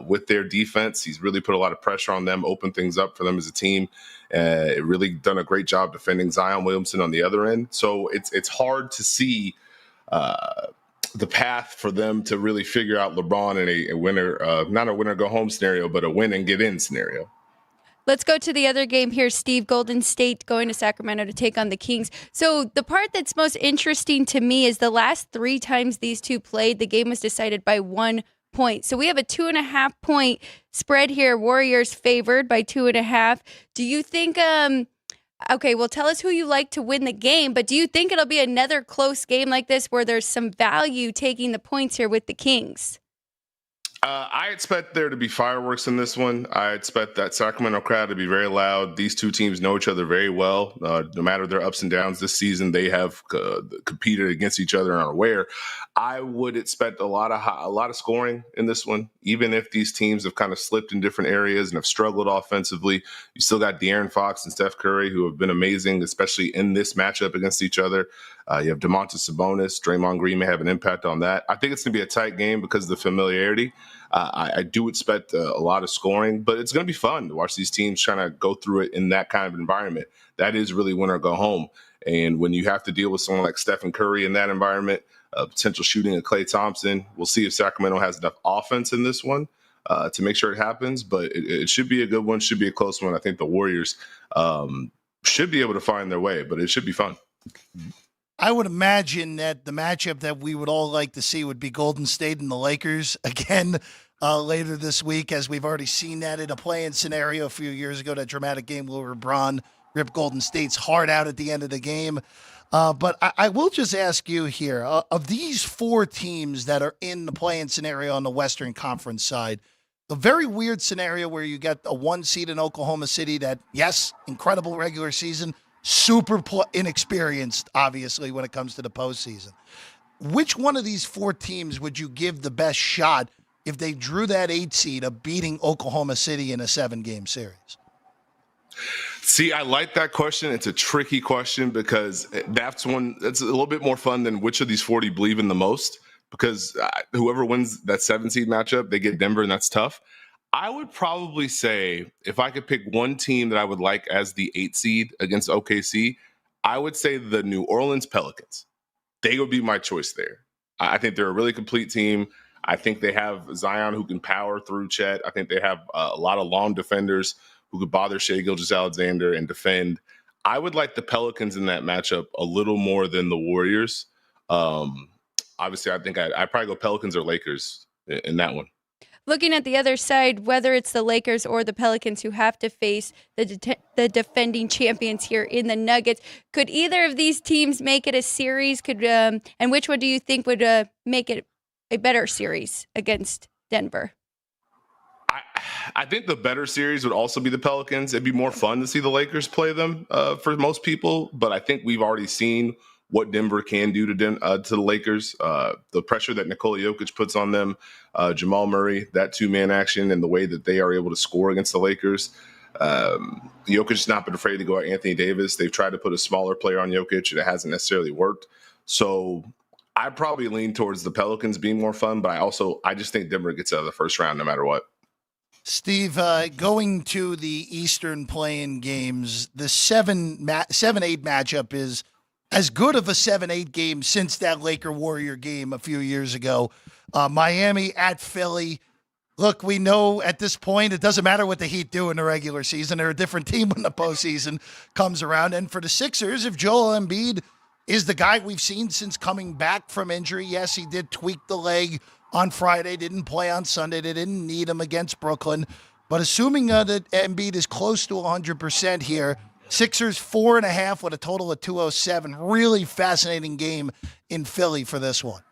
with their defense. He's really put a lot of pressure on them, opened things up for them as a team. Really done a great job defending Zion Williamson on the other end. So it's hard to see the path for them to really figure out LeBron in a winner, not a winner go home scenario, but a win and get in scenario. Let's go to the other game here, Steve. Golden State going to Sacramento to take on the Kings. So the part that's most interesting to me is the last 3 times these two played, the game was decided by 1 point. So we have a 2.5-point spread here. Warriors favored by 2.5. Do you think Okay, well, tell us who you like to win the game, but do you think it'll be another close game like this where there's some value taking the points here with the Kings? I expect there to be fireworks in this one. I expect that Sacramento crowd to be very loud. These two teams know each other very well. No matter their ups and downs this season, they have competed against each other and are aware. I would expect a lot of scoring in this one, even if these teams have kind of slipped in different areas and have struggled offensively. You still got De'Aaron Fox and Steph Curry, who have been amazing, especially in this matchup against each other. You have Domantas Sabonis. Draymond Green may have an impact on that. I think it's going to be a tight game because of the familiarity. I do expect a lot of scoring, but it's going to be fun to watch these teams trying to go through it in that kind of environment. That is really win or go home. And when you have to deal with someone like Stephen Curry in that environment, potential shooting of Klay Thompson, we'll see if Sacramento has enough offense in this one to make sure it happens. But it should be a good one, should be a close one. I think the Warriors should be able to find their way, but it should be fun. I would imagine that the matchup that we would all like to see would be Golden State and the Lakers again later this week, as we've already seen that in a play-in scenario a few years ago, that dramatic game where LeBron ripped Golden State's heart out at the end of the game. But I will just ask you here, of these four teams that are in the play-in scenario on the Western Conference side, the very weird scenario where you get a one seed in Oklahoma City that, yes, incredible regular season, super inexperienced, obviously, when it comes to the postseason. Which one of these four teams would you give the best shot if they drew that 8 seed of beating Oklahoma City in a 7-game series? See, I like that question. It's a tricky question because that's one that's a little bit more fun than which of these 40 believe in the most, because whoever wins that 7 seed matchup, they get Denver, and that's tough. I would probably say if I could pick one team that I would like as the 8 seed against OKC, I would say the New Orleans Pelicans. They would be my choice there. I think they're a really complete team. I think they have Zion who can power through Chet. I think they have a lot of long defenders who could bother Shai Gilgeous-Alexander and defend. I would like the Pelicans in that matchup a little more than the Warriors. Obviously, I think I'd probably go Pelicans or Lakers in that one. Looking at the other side, whether it's the Lakers or the Pelicans who have to face the defending champions here in the Nuggets, could either of these teams make it a series? And which one do you think would make it a better series against Denver? I think the better series would also be the Pelicans. It'd be more fun to see the Lakers play them for most people, but I think we've already seen what Denver can do to the Lakers. The pressure that Nikola Jokic puts on them, Jamal Murray, that two-man action, and the way that they are able to score against the Lakers. Jokic has not been afraid to go at Anthony Davis. They've tried to put a smaller player on Jokic, and it hasn't necessarily worked. So I probably lean towards the Pelicans being more fun, but I just think Denver gets out of the first round no matter what. Steve, going to the Eastern play-in games, the 7-8 matchup is as good of a 7-8 game since that Laker-Warrior game a few years ago. Miami at Philly. Look, we know at this point it doesn't matter what the Heat do in the regular season. They're a different team when the postseason comes around. And for the Sixers, if Joel Embiid is the guy we've seen since coming back from injury, yes, he did tweak the leg on Friday, didn't play on Sunday. They didn't need him against Brooklyn. But assuming that Embiid is close to 100% here, Sixers 4.5 with a total of 207. Really fascinating game in Philly for this one.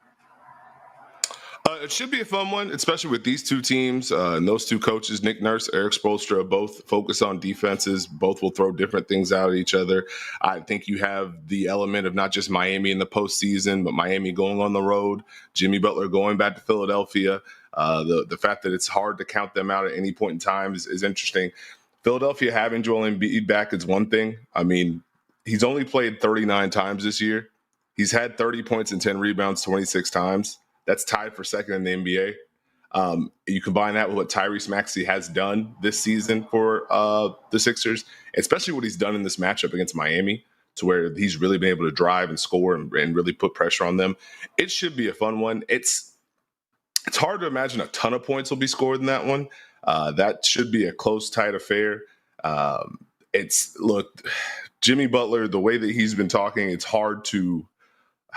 It should be a fun one, especially with these two teams and those two coaches, Nick Nurse, Eric Spoelstra, both focus on defenses. Both will throw different things out at each other. I think you have the element of not just Miami in the postseason, but Miami going on the road, Jimmy Butler going back to Philadelphia. The fact that it's hard to count them out at any point in time is interesting. Philadelphia having Joel Embiid back is one thing. I mean, he's only played 39 times this year. He's had 30 points and 10 rebounds 26 times. That's tied for second in the NBA. You combine that with what Tyrese Maxey has done this season for the Sixers, especially what he's done in this matchup against Miami, to where he's really been able to drive and score and really put pressure on them. It should be a fun one. It's hard to imagine a ton of points will be scored in that one. That should be a close, tight affair. Jimmy Butler, the way that he's been talking, it's hard to,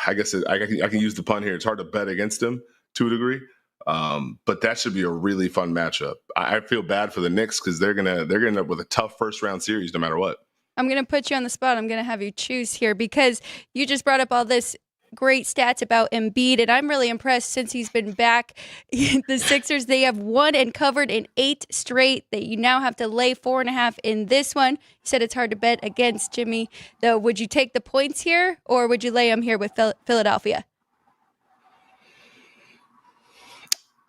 I guess I can use the pun here. It's hard to bet against him to a degree, but that should be a really fun matchup. I feel bad for the Knicks because they're gonna end up with a tough first round series no matter what. I'm going to put you on the spot. I'm going to have you choose here because you just brought up all this great stats about Embiid, and I'm really impressed since he's been back. The Sixers, they have won and covered in 8 straight. That you now have to lay 4.5 in this one. You said it's hard to bet against Jimmy, though. Would you take the points here, or would you lay them here with Philadelphia?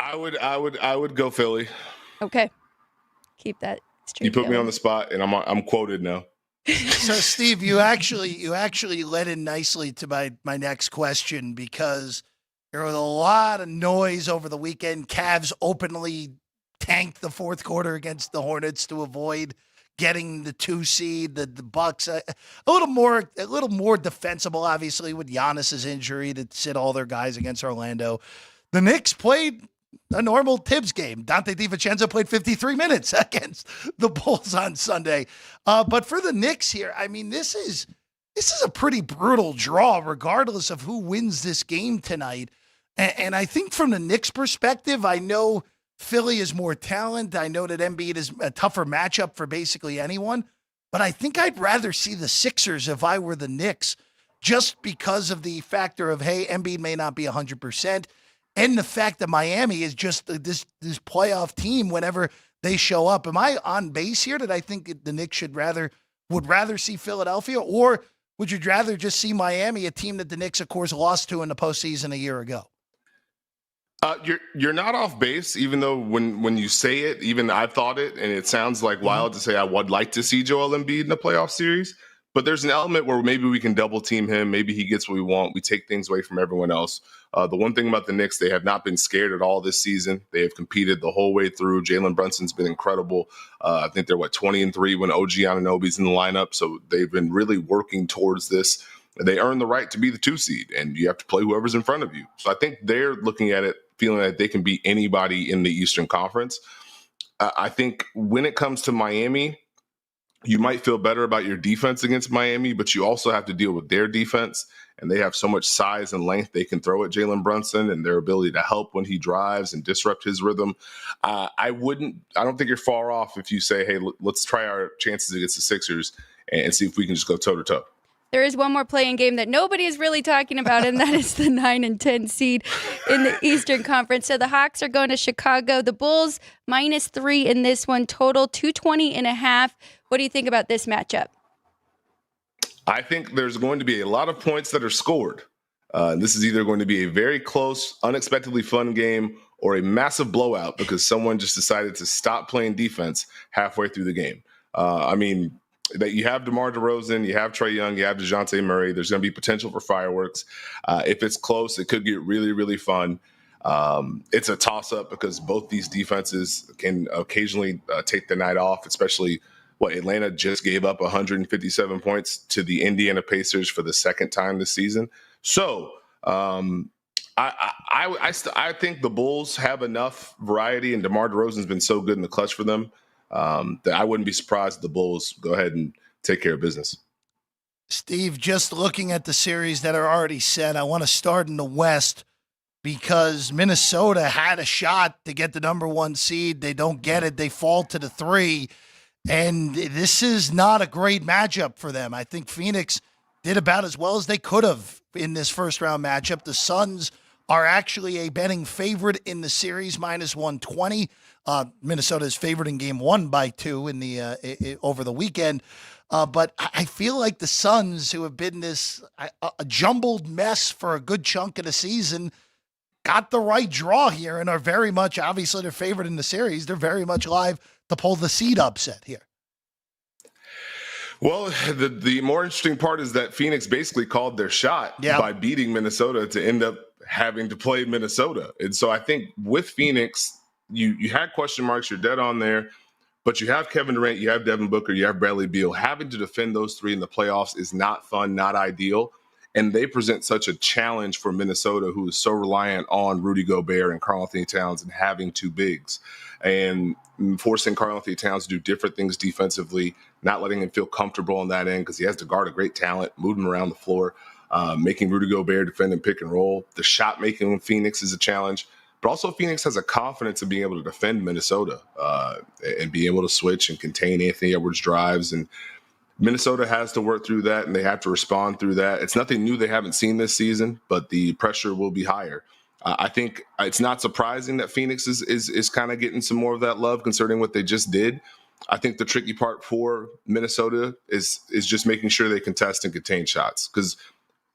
I would go Philly. Okay, keep that straight. You put me going. on the spot, and I'm quoted now. So, Steve, you actually led in nicely to my next question because there was a lot of noise over the weekend. Cavs openly tanked the fourth quarter against the Hornets to avoid getting the 2 seed. The Bucks a little more defensible, obviously, with Giannis's injury to sit all their guys against Orlando. The Knicks played a normal Tibbs game. Dante DiVincenzo played 53 minutes against the Bulls on Sunday. But for the Knicks here, I mean, this is a pretty brutal draw, regardless of who wins this game tonight. And I think from the Knicks' perspective, I know Philly is more talent. I know that Embiid is a tougher matchup for basically anyone. But I think I'd rather see the Sixers if I were the Knicks, just because of the factor of, hey, Embiid may not be 100%. And the fact that Miami is just this playoff team whenever they show up. Am I on base here that I think the Knicks would rather see Philadelphia? Or would you rather just see Miami, a team that the Knicks, of course, lost to in the postseason a year ago? You're not off base, even though when you say it, even I've thought it, and it sounds like wild to say I would like to see Joel Embiid in the playoff series. But there's an element where maybe we can double team him. Maybe he gets what we want. We take things away from everyone else. The one thing about the Knicks, they have not been scared at all this season. They have competed the whole way through. Jalen Brunson's been incredible. I think they're 20-3 when OG Anunoby's in the lineup. So they've been really working towards this. They earn the right to be the 2 seed, and you have to play whoever's in front of you. So I think they're looking at it, feeling that they can beat anybody in the Eastern Conference. I think when it comes to Miami, you might feel better about your defense against Miami, but you also have to deal with their defense, and they have so much size and length they can throw at Jalen Brunson and their ability to help when he drives and disrupt his rhythm. I don't think you're far off if you say, hey, let's try our chances against the Sixers and see if we can just go toe to toe. There is one more playing game that nobody is really talking about, and that is the 9 and 10 seed in the Eastern Conference. So the Hawks are going to Chicago. The Bulls -3 in this one, total 220.5. What do you think about this matchup? I think there's going to be a lot of points that are scored. This is either going to be a very close, unexpectedly fun game or a massive blowout because someone just decided to stop playing defense halfway through the game. That you have DeMar DeRozan, you have Trae Young, you have DeJounte Murray. There's going to be potential for fireworks. If it's close, it could get really, really fun. It's a toss-up because both these defenses can occasionally take the night off, especially Atlanta just gave up 157 points to the Indiana Pacers for the second time this season. So I think the Bulls have enough variety, and DeMar DeRozan's been so good in the clutch for them that I wouldn't be surprised if the Bulls go ahead and take care of business. Steve, just looking at the series that are already set, I want to start in the West because Minnesota had a shot to get the number 1 seed. They don't get it. They fall to the 3. And this is not a great matchup for them. I think Phoenix did about as well as they could have in this first round matchup. The Suns are actually a betting favorite in the series, -120. Minnesota is favored in game 1 by 2 in the over the weekend. But I feel like the Suns, who have been this a jumbled mess for a good chunk of the season, got the right draw here and are very much, obviously, they're favored in the series. They're very much live to pull the seed upset here. Well, the more interesting part is that Phoenix basically called their shot by beating Minnesota to end up having to play Minnesota. And so I think with Phoenix, you had question marks, you're dead on there, but you have Kevin Durant, you have Devin Booker, you have Bradley Beal. Having to defend those 3 in the playoffs is not fun, not ideal. And they present such a challenge for Minnesota, who is so reliant on Rudy Gobert and Karl-Anthony Towns and having 2 bigs. And forcing Karl-Anthony Towns to do different things defensively, not letting him feel comfortable on that end because he has to guard a great talent, move him around the floor, making Rudy Gobert defend and pick and roll. The shot making in Phoenix is a challenge. But also Phoenix has a confidence in being able to defend Minnesota and be able to switch and contain Anthony Edwards' drives. And Minnesota has to work through that, and they have to respond through that. It's nothing new they haven't seen this season, but the pressure will be higher. I think it's not surprising that Phoenix is kind of getting some more of that love concerning what they just did. I think the tricky part for Minnesota is just making sure they contest and contain shots, because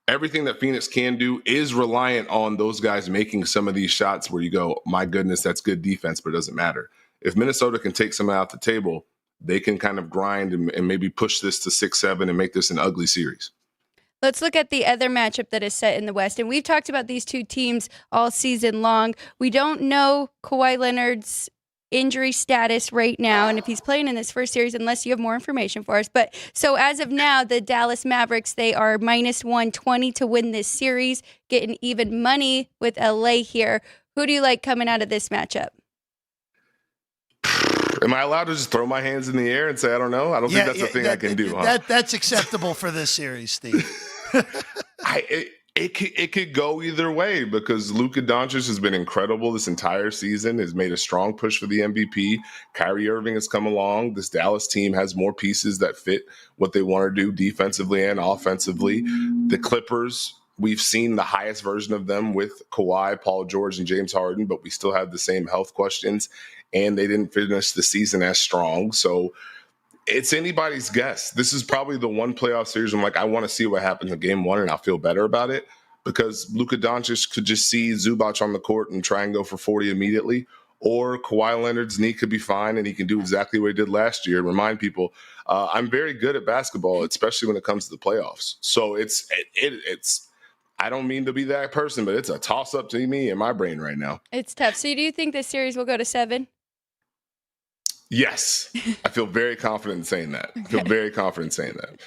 everything that Phoenix can do is reliant on those guys making some of these shots where you go, my goodness, that's good defense, but it doesn't matter. If Minnesota can take some out the table, they can kind of grind and maybe push this to 6-7 and make this an ugly series. Let's look at the other matchup that is set in the West. And we've talked about these two teams all season long. We don't know Kawhi Leonard's injury status right now and if he's playing in this first series unless you have more information for us. But so as of now, the Dallas Mavericks, they are minus 120 to win this series, getting even money with LA here. Who do you like coming out of this matchup? Am I allowed to just throw my hands in the air and say I don't know? I don't think that's a thing I can do. That's acceptable for this series, Steve. It could go either way, because Luka Doncic has been incredible this entire season, has made a strong push for the MVP. Kyrie Irving has come along. This Dallas team has more pieces that fit what they want to do defensively and offensively. The Clippers, we've seen the highest version of them with Kawhi, Paul George, and James Harden, but we still have the same health questions, and they didn't finish the season as strong. So it's anybody's guess. This is probably the one playoff series I'm like, I want to see what happens in game one, and I'll feel better about it, because Luka Doncic could just see Zubac on the court and try and go for 40 immediately, or Kawhi Leonard's knee could be fine and he can do exactly what he did last year and remind people, I'm very good at basketball, especially when it comes to the playoffs. So it's I don't mean to be that person, but it's a toss-up to me in my brain right now. It's tough. So do you think this series will go to 7? Yes, I feel very confident in saying that. I feel very confident in saying that.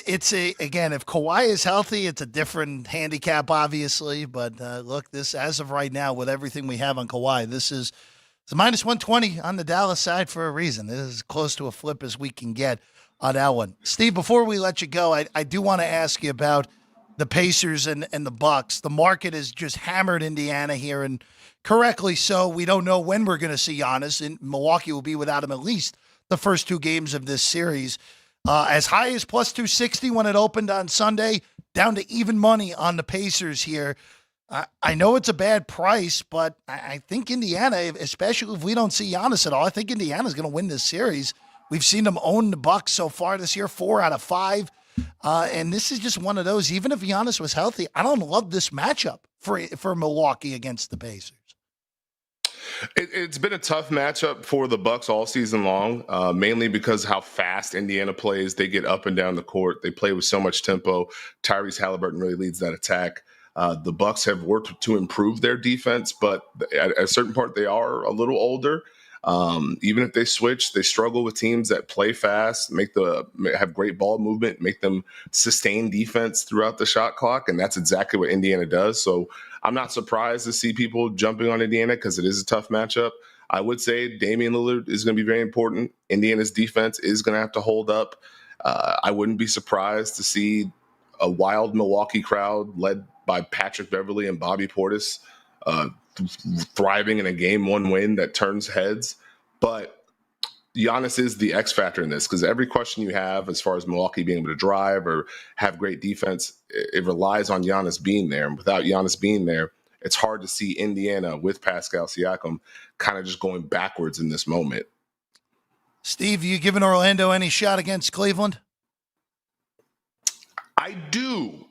It's again, if Kawhi is healthy, it's a different handicap, obviously. But look, this as of right now, with everything we have on Kawhi, this is it's a minus 120 on the Dallas side for a reason. This is as close to a flip as we can get on that one. Steve, before we let you go, I do want to ask you about the Pacers and the Bucks. The market has just hammered Indiana here, and correctly so. We don't know when we're going to see Giannis, and Milwaukee will be without him at least the first two games of this series. As high as plus 260 when it opened on Sunday, down to even money on the Pacers here. I know it's a bad price, but I think Indiana, especially if we don't see Giannis at all, I think Indiana's going to win this series. We've seen them own the Bucks so far this year, 4 out of 5. And this is just one of those, even if Giannis was healthy, I don't love this matchup for Milwaukee against the Pacers. It's been a tough matchup for the Bucks all season long, mainly because how fast Indiana plays. They get up and down the court. They play with so much tempo. Tyrese Halliburton really leads that attack. The Bucks have worked to improve their defense, but at a certain point, they are a little older. Even if they switch, they struggle with teams that play fast, have great ball movement, make them sustain defense throughout the shot clock, and that's exactly what Indiana does. So I'm not surprised to see people jumping on Indiana because it is a tough matchup. I would say Damian Lillard is going to be very important. Indiana's defense is going to have to hold up. I wouldn't be surprised to see a wild Milwaukee crowd led by Patrick Beverley and Bobby Portis thriving in a game 1 win that turns heads. But Giannis is the X factor in this, because every question you have as far as Milwaukee being able to drive or have great defense, it relies on Giannis being there. And without Giannis being there, it's hard to see Indiana with Pascal Siakam kind of just going backwards in this moment. Steve, you giving Orlando any shot against Cleveland? I do.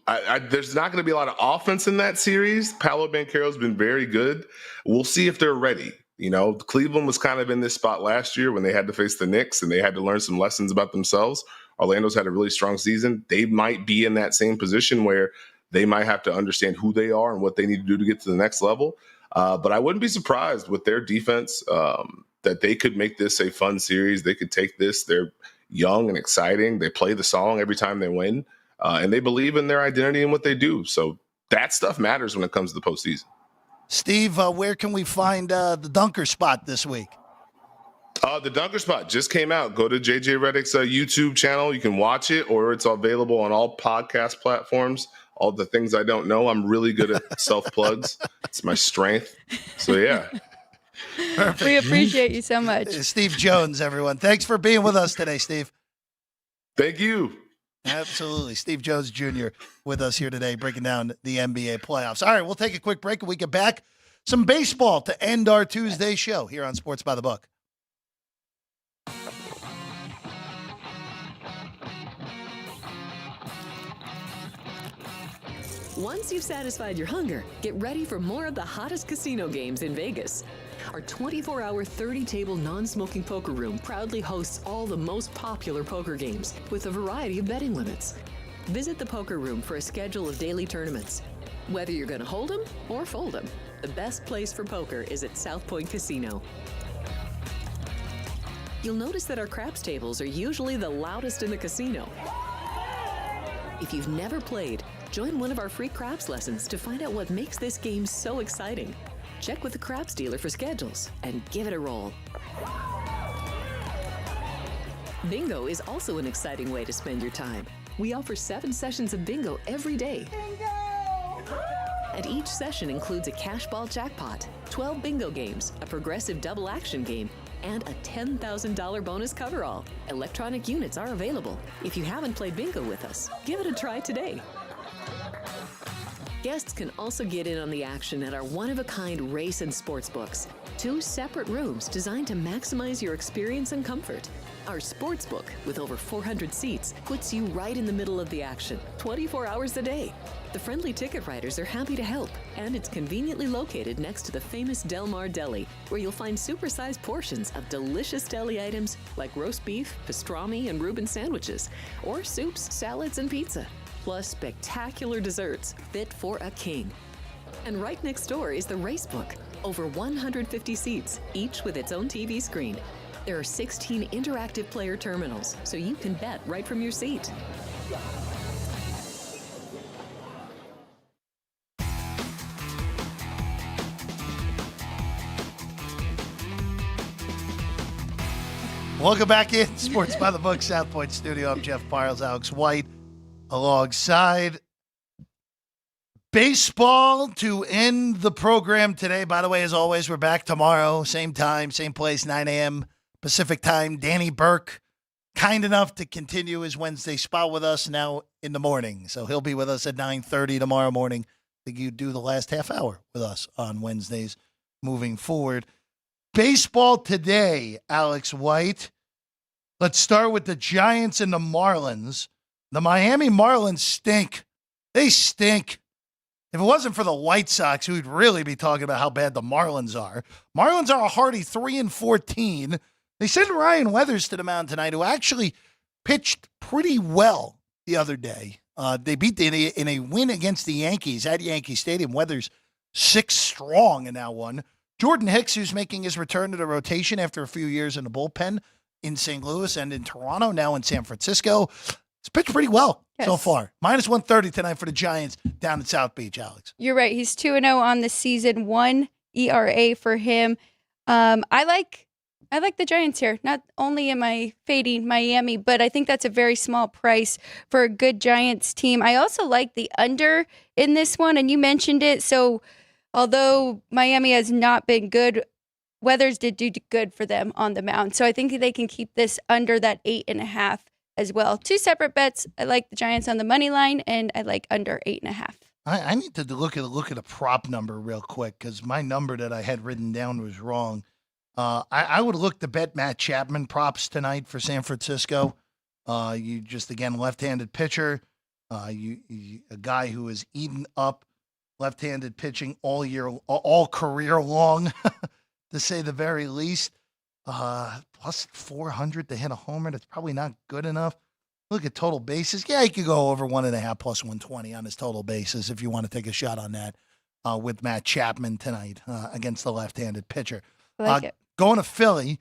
There's not going to be a lot of offense in that series. Paolo Banchero's been very good. We'll see if they're ready. You know, Cleveland was kind of in this spot last year when they had to face the Knicks and they had to learn some lessons about themselves. Orlando's had a really strong season. They might be in that same position where they might have to understand who they are and what they need to do to get to the next level. But I wouldn't be surprised with their defense that they could make this a fun series. They could take this. They're young and exciting. They play the song every time they win. And they believe in their identity and what they do. So that stuff matters when it comes to the postseason. Steve, where can we find the Dunker Spot this week? The Dunker Spot just came out. Go to JJ Redick's YouTube channel. You can watch it, or it's available on all podcast platforms. All the things I don't know. I'm really good at self-plugs. It's my strength. So, yeah. Perfect. We appreciate you so much. Steve Jones, everyone. Thanks for being with us today, Steve. Thank you. Absolutely. Steve Jones Jr. with us here today, breaking down the NBA playoffs. All right, we'll take a quick break and we get back. Some baseball to end our Tuesday show here on Sports by the Book. Once you've satisfied your hunger, get ready for more of the hottest casino games in Vegas. Our 24-hour 30-table non-smoking poker room proudly hosts all the most popular poker games with a variety of betting limits. Visit the poker room for a schedule of daily tournaments. Whether you're going to hold 'em or fold 'em, the best place for poker is at South Point Casino. You'll notice that our craps tables are usually the loudest in the casino. If you've never played, join one of our free craps lessons to find out what makes this game so exciting. Check with the craps dealer for schedules and give it a roll. Bingo is also an exciting way to spend your time. We offer 7 sessions of bingo every day. And each session includes a cash ball jackpot, 12 bingo games, a progressive double action game, and a $10,000 bonus coverall. Electronic units are available. If you haven't played bingo with us, give it a try today. Guests can also get in on the action at our one-of-a-kind race and sports books. 2 separate rooms designed to maximize your experience and comfort. Our sports book, with over 400 seats, puts you right in the middle of the action, 24 hours a day. The friendly ticket writers are happy to help, and it's conveniently located next to the famous Del Mar Deli, where you'll find supersized portions of delicious deli items like roast beef, pastrami, and Reuben sandwiches, or soups, salads, and pizza. Plus spectacular desserts fit for a king. And right next door is the race book. Over 150 seats, each with its own TV screen. There are 16 interactive player terminals, so you can bet right from your seat. Welcome back in Sports by the Book, South Point Studio. I'm Jeff Parles, Alex White, alongside baseball to end the program today. By the way, as always, we're back tomorrow, same time, same place, 9 a.m. Pacific time. Danny Burke, kind enough to continue his Wednesday spot with us now in the morning. So he'll be with us at 9:30 tomorrow morning. I think you do the last half hour with us on Wednesdays moving forward. Baseball today, Alex White. Let's start with the Giants and the Marlins. The Miami Marlins stink. They stink. If it wasn't for the White Sox, we'd really be talking about how bad the Marlins are. Marlins are a hearty 3-14. They sent Ryan Weathers to the mound tonight, who actually pitched pretty well the other day. They beat in a win against the Yankees at Yankee Stadium. Weathers 6 strong in that one. Jordan Hicks, who's making his return to the rotation after a few years in the bullpen in St. Louis and in Toronto, now in San Francisco. He's pitched pretty well so far. -130 tonight for the Giants down at South Beach, Alex. You're right. He's 2-0 on the season, 1 ERA for him. I like the Giants here. Not only am I fading Miami, but I think that's a very small price for a good Giants team. I also like the under in this one, and you mentioned it. So although Miami has not been good, Weathers did do good for them on the mound. So I think they can keep this under that 8.5 as well. 2 separate bets. I like the Giants on the money line, and I like under 8.5. I need to look at a prop number real quick because my number that I had written down was wrong. I would look to bet Matt Chapman props tonight for San Francisco. You just, again, left-handed pitcher. A guy who has eaten up left-handed pitching all career long, to say the very least. Plus 400 to hit a homer. That's probably not good enough. Look at total bases. Yeah, you could go over 1.5 plus 120 on his total bases if you want to take a shot on that with Matt Chapman tonight against the left-handed pitcher. I like it. Going to Philly,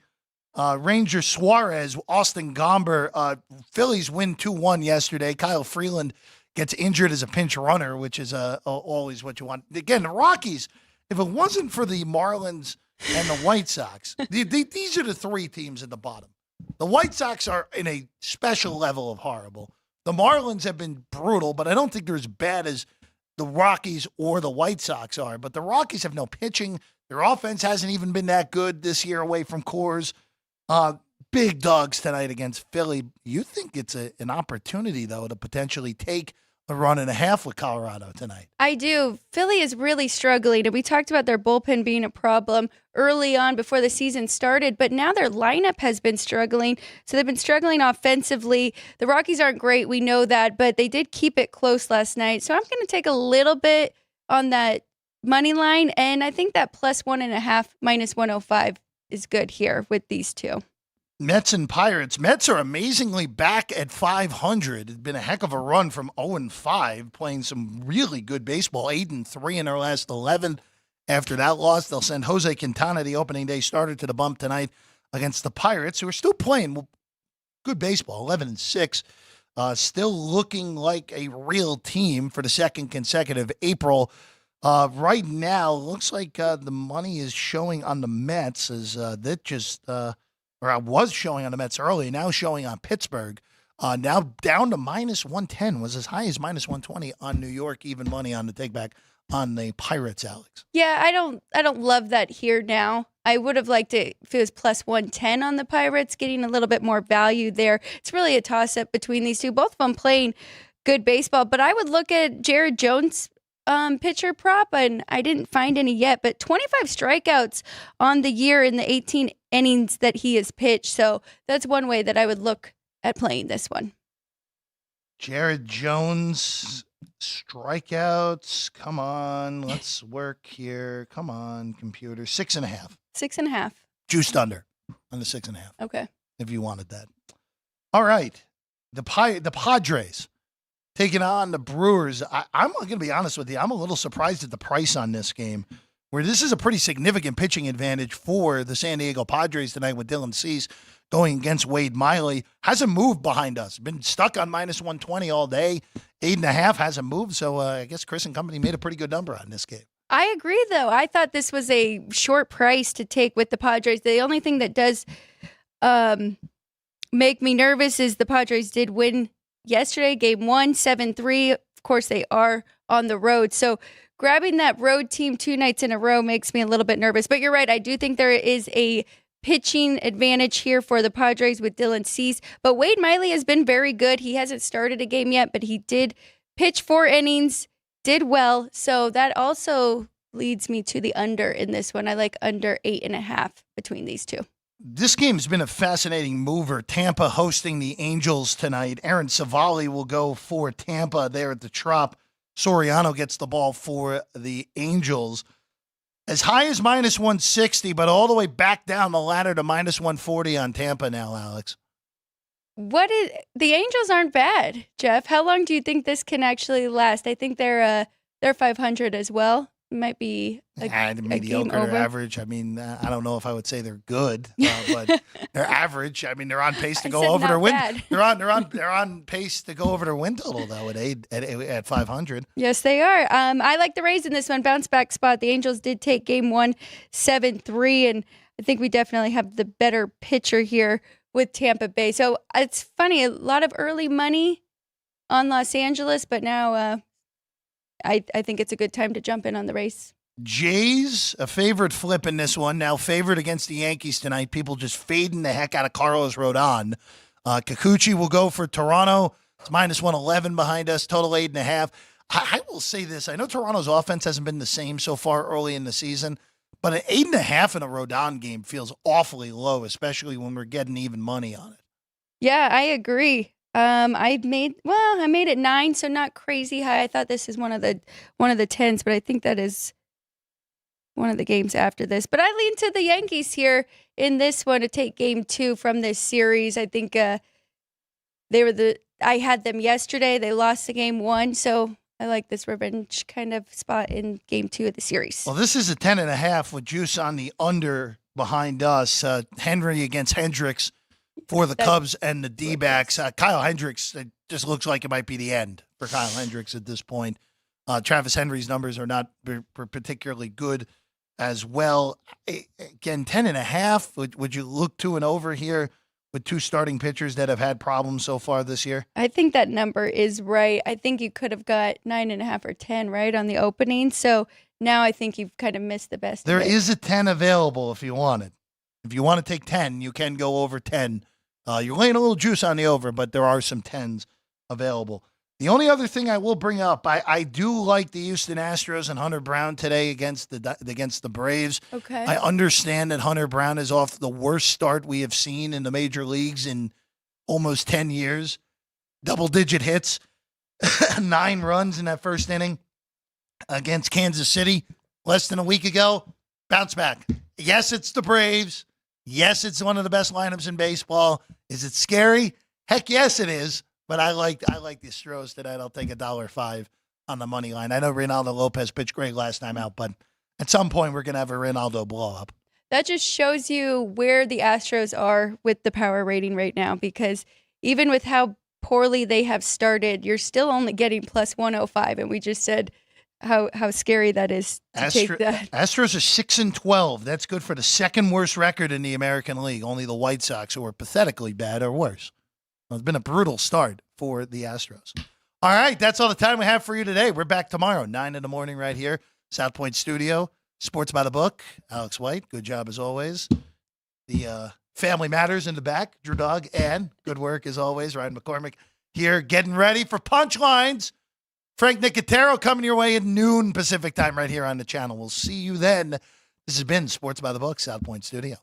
Ranger Suarez, Austin Gomber. Phillies win 2-1 yesterday. Kyle Freeland gets injured as a pinch runner, which is always what you want. Again, the Rockies, if it wasn't for the Marlins and the White Sox, these are the 3 teams at the bottom. The White Sox are in a special level of horrible. The Marlins have been brutal, but I don't think they're as bad as the Rockies or the White Sox are. But the Rockies have no pitching. Their offense hasn't even been that good this year away from Coors. big dogs tonight against Philly. You think it's an opportunity, though, to potentially take a run and a half with Colorado tonight? I do. Philly is really struggling, and we talked about their bullpen being a problem early on before the season started, but now their lineup has been struggling. So they've been struggling offensively. The Rockies aren't great, we know that, but they did keep it close last night. So I'm going to take a little bit on that money line, and I think that plus 1.5, minus 105 is good here with these two. Mets and Pirates. Mets are amazingly back at 500. It's been a heck of a run from 0-5, playing some really good baseball. 8-3 in their last 11. After that loss, they'll send Jose Quintana, the opening day starter, to the bump tonight against the Pirates, who are still playing good baseball, 11-6. Still looking like a real team for the second consecutive April. Right now, looks like the money is showing on the Mets as that just or I was showing on the Mets early, now showing on Pittsburgh. Now down to minus 110, was as high as minus 120 on New York, even money on the take back on the Pirates, Alex. Yeah, I don't love that here now. I would have liked it if it was plus 110 on the Pirates, getting a little bit more value there. It's really a toss-up between these two, both of them playing good baseball. But I would look at Jared Jones' pitcher prop, and I didn't find any yet, but 25 strikeouts on the year in the 18 innings that he has pitched. So that's one way that I would look at playing this one. Jared Jones, strikeouts. Come on, let's work here. Come on, computer. 6.5. 6.5. Juiced under on the 6.5. Okay. If you wanted that. All right. The Padres taking on the Brewers. I'm going to be honest with you. I'm a little surprised at the price on this game, where this is a pretty significant pitching advantage for the San Diego Padres tonight with Dylan Cease going against Wade Miley. Hasn't moved behind us. Been stuck on minus 120 all day. 8.5 hasn't moved. So I guess Chris and company made a pretty good number on this game. I agree, though. I thought this was a short price to take with the Padres. The only thing that does make me nervous is the Padres did win yesterday, game 1, 7-3. Of course, they are on the road. So grabbing that road team 2 nights in a row makes me a little bit nervous. But you're right. I do think there is a pitching advantage here for the Padres with Dylan Cease. But Wade Miley has been very good. He hasn't started a game yet, but he did pitch 4 innings, did well. So that also leads me to the under in this one. I like under 8.5 between these two. This game's been a fascinating mover. Tampa hosting the Angels tonight. Aaron Savali will go for Tampa there at the Trop. Soriano gets the ball for the Angels. As high as minus 160, but all the way back down the ladder to minus 140 on Tampa now, Alex. The Angels aren't bad, Jeff. How long do you think this can actually last? I think they're 500 as well. It might be a mediocre game over. average. I mean, I don't know if I would say they're good, but they're average. I mean, they're on pace to go over their win. They're on pace to go over their win total though at 500. Yes, they are. I like the Rays in this one. Bounce back spot. The Angels did take game 1, 7-3, and I think we definitely have the better pitcher here with Tampa Bay. So it's funny, a lot of early money on Los Angeles, but now I think it's a good time to jump in on the Rays. Jays, a favorite flip in this one. Now favored against the Yankees tonight. People just fading the heck out of Carlos Rodon. Kikuchi will go for Toronto. It's minus 111 behind us. Total 8.5. I will say this. I know Toronto's offense hasn't been the same so far early in the season, but an 8.5 in a Rodon game feels awfully low, especially when we're getting even money on it. Yeah, I agree. I made it 9, so not crazy high. I thought this is one of the 10s, but I think that is one of the games after this. But I lean to the Yankees here in this one to take game 2 from this series. I think I had them yesterday. They lost the game 1, so I like this revenge kind of spot in game 2 of the series. Well, this is a 10.5 with juice on the under behind us. Henry against Hendricks for the Cubs and the D-backs. Kyle Hendricks, it just looks like it might be the end for Kyle Hendricks at this point. Travis Henry's numbers are not particularly good as well. Again, 10.5. Would you look to and over here with 2 starting pitchers that have had problems so far this year? I think that number is right. I think you could have got 9.5 or 10 right on the opening. So now I think you've kind of missed the best. There is a 10 available if you want it. If you want to take 10, you can go over 10. You're laying a little juice on the over, but there are some 10s available. The only other thing I will bring up, I do like the Houston Astros and Hunter Brown today against the Braves. Okay. I understand that Hunter Brown is off the worst start we have seen in the major leagues in almost 10 years. Double-digit hits, 9 runs in that first inning against Kansas City less than a week ago. Bounce back. Yes, it's the Braves. Yes, it's one of the best lineups in baseball. Is it scary? Heck yes, it is. But I like the Astros tonight. I'll take $1.05 on the money line. I know Reynaldo Lopez pitched great last time out, but at some point we're going to have a Reynaldo blow up. That just shows you where the Astros are with the power rating right now, because even with how poorly they have started, you're still only getting plus 105, and we just said how scary that is to take that. Astros are 6-12. That's good for the second worst record in the American League. Only the White Sox, who are pathetically bad, are worse. It's been a brutal start for the Astros. All right, that's all the time we have for you today. We're back tomorrow, 9 in the morning right here, South Point Studio. Sports by the Book. Alex White, good job as always. The Family Matters in the back, Drew Dog, and good work as always, Ryan McCormick here getting ready for Punchlines. Frank Nicotero coming your way at noon Pacific time right here on the channel. We'll see you then. This has been Sports by the Book, South Point Studio.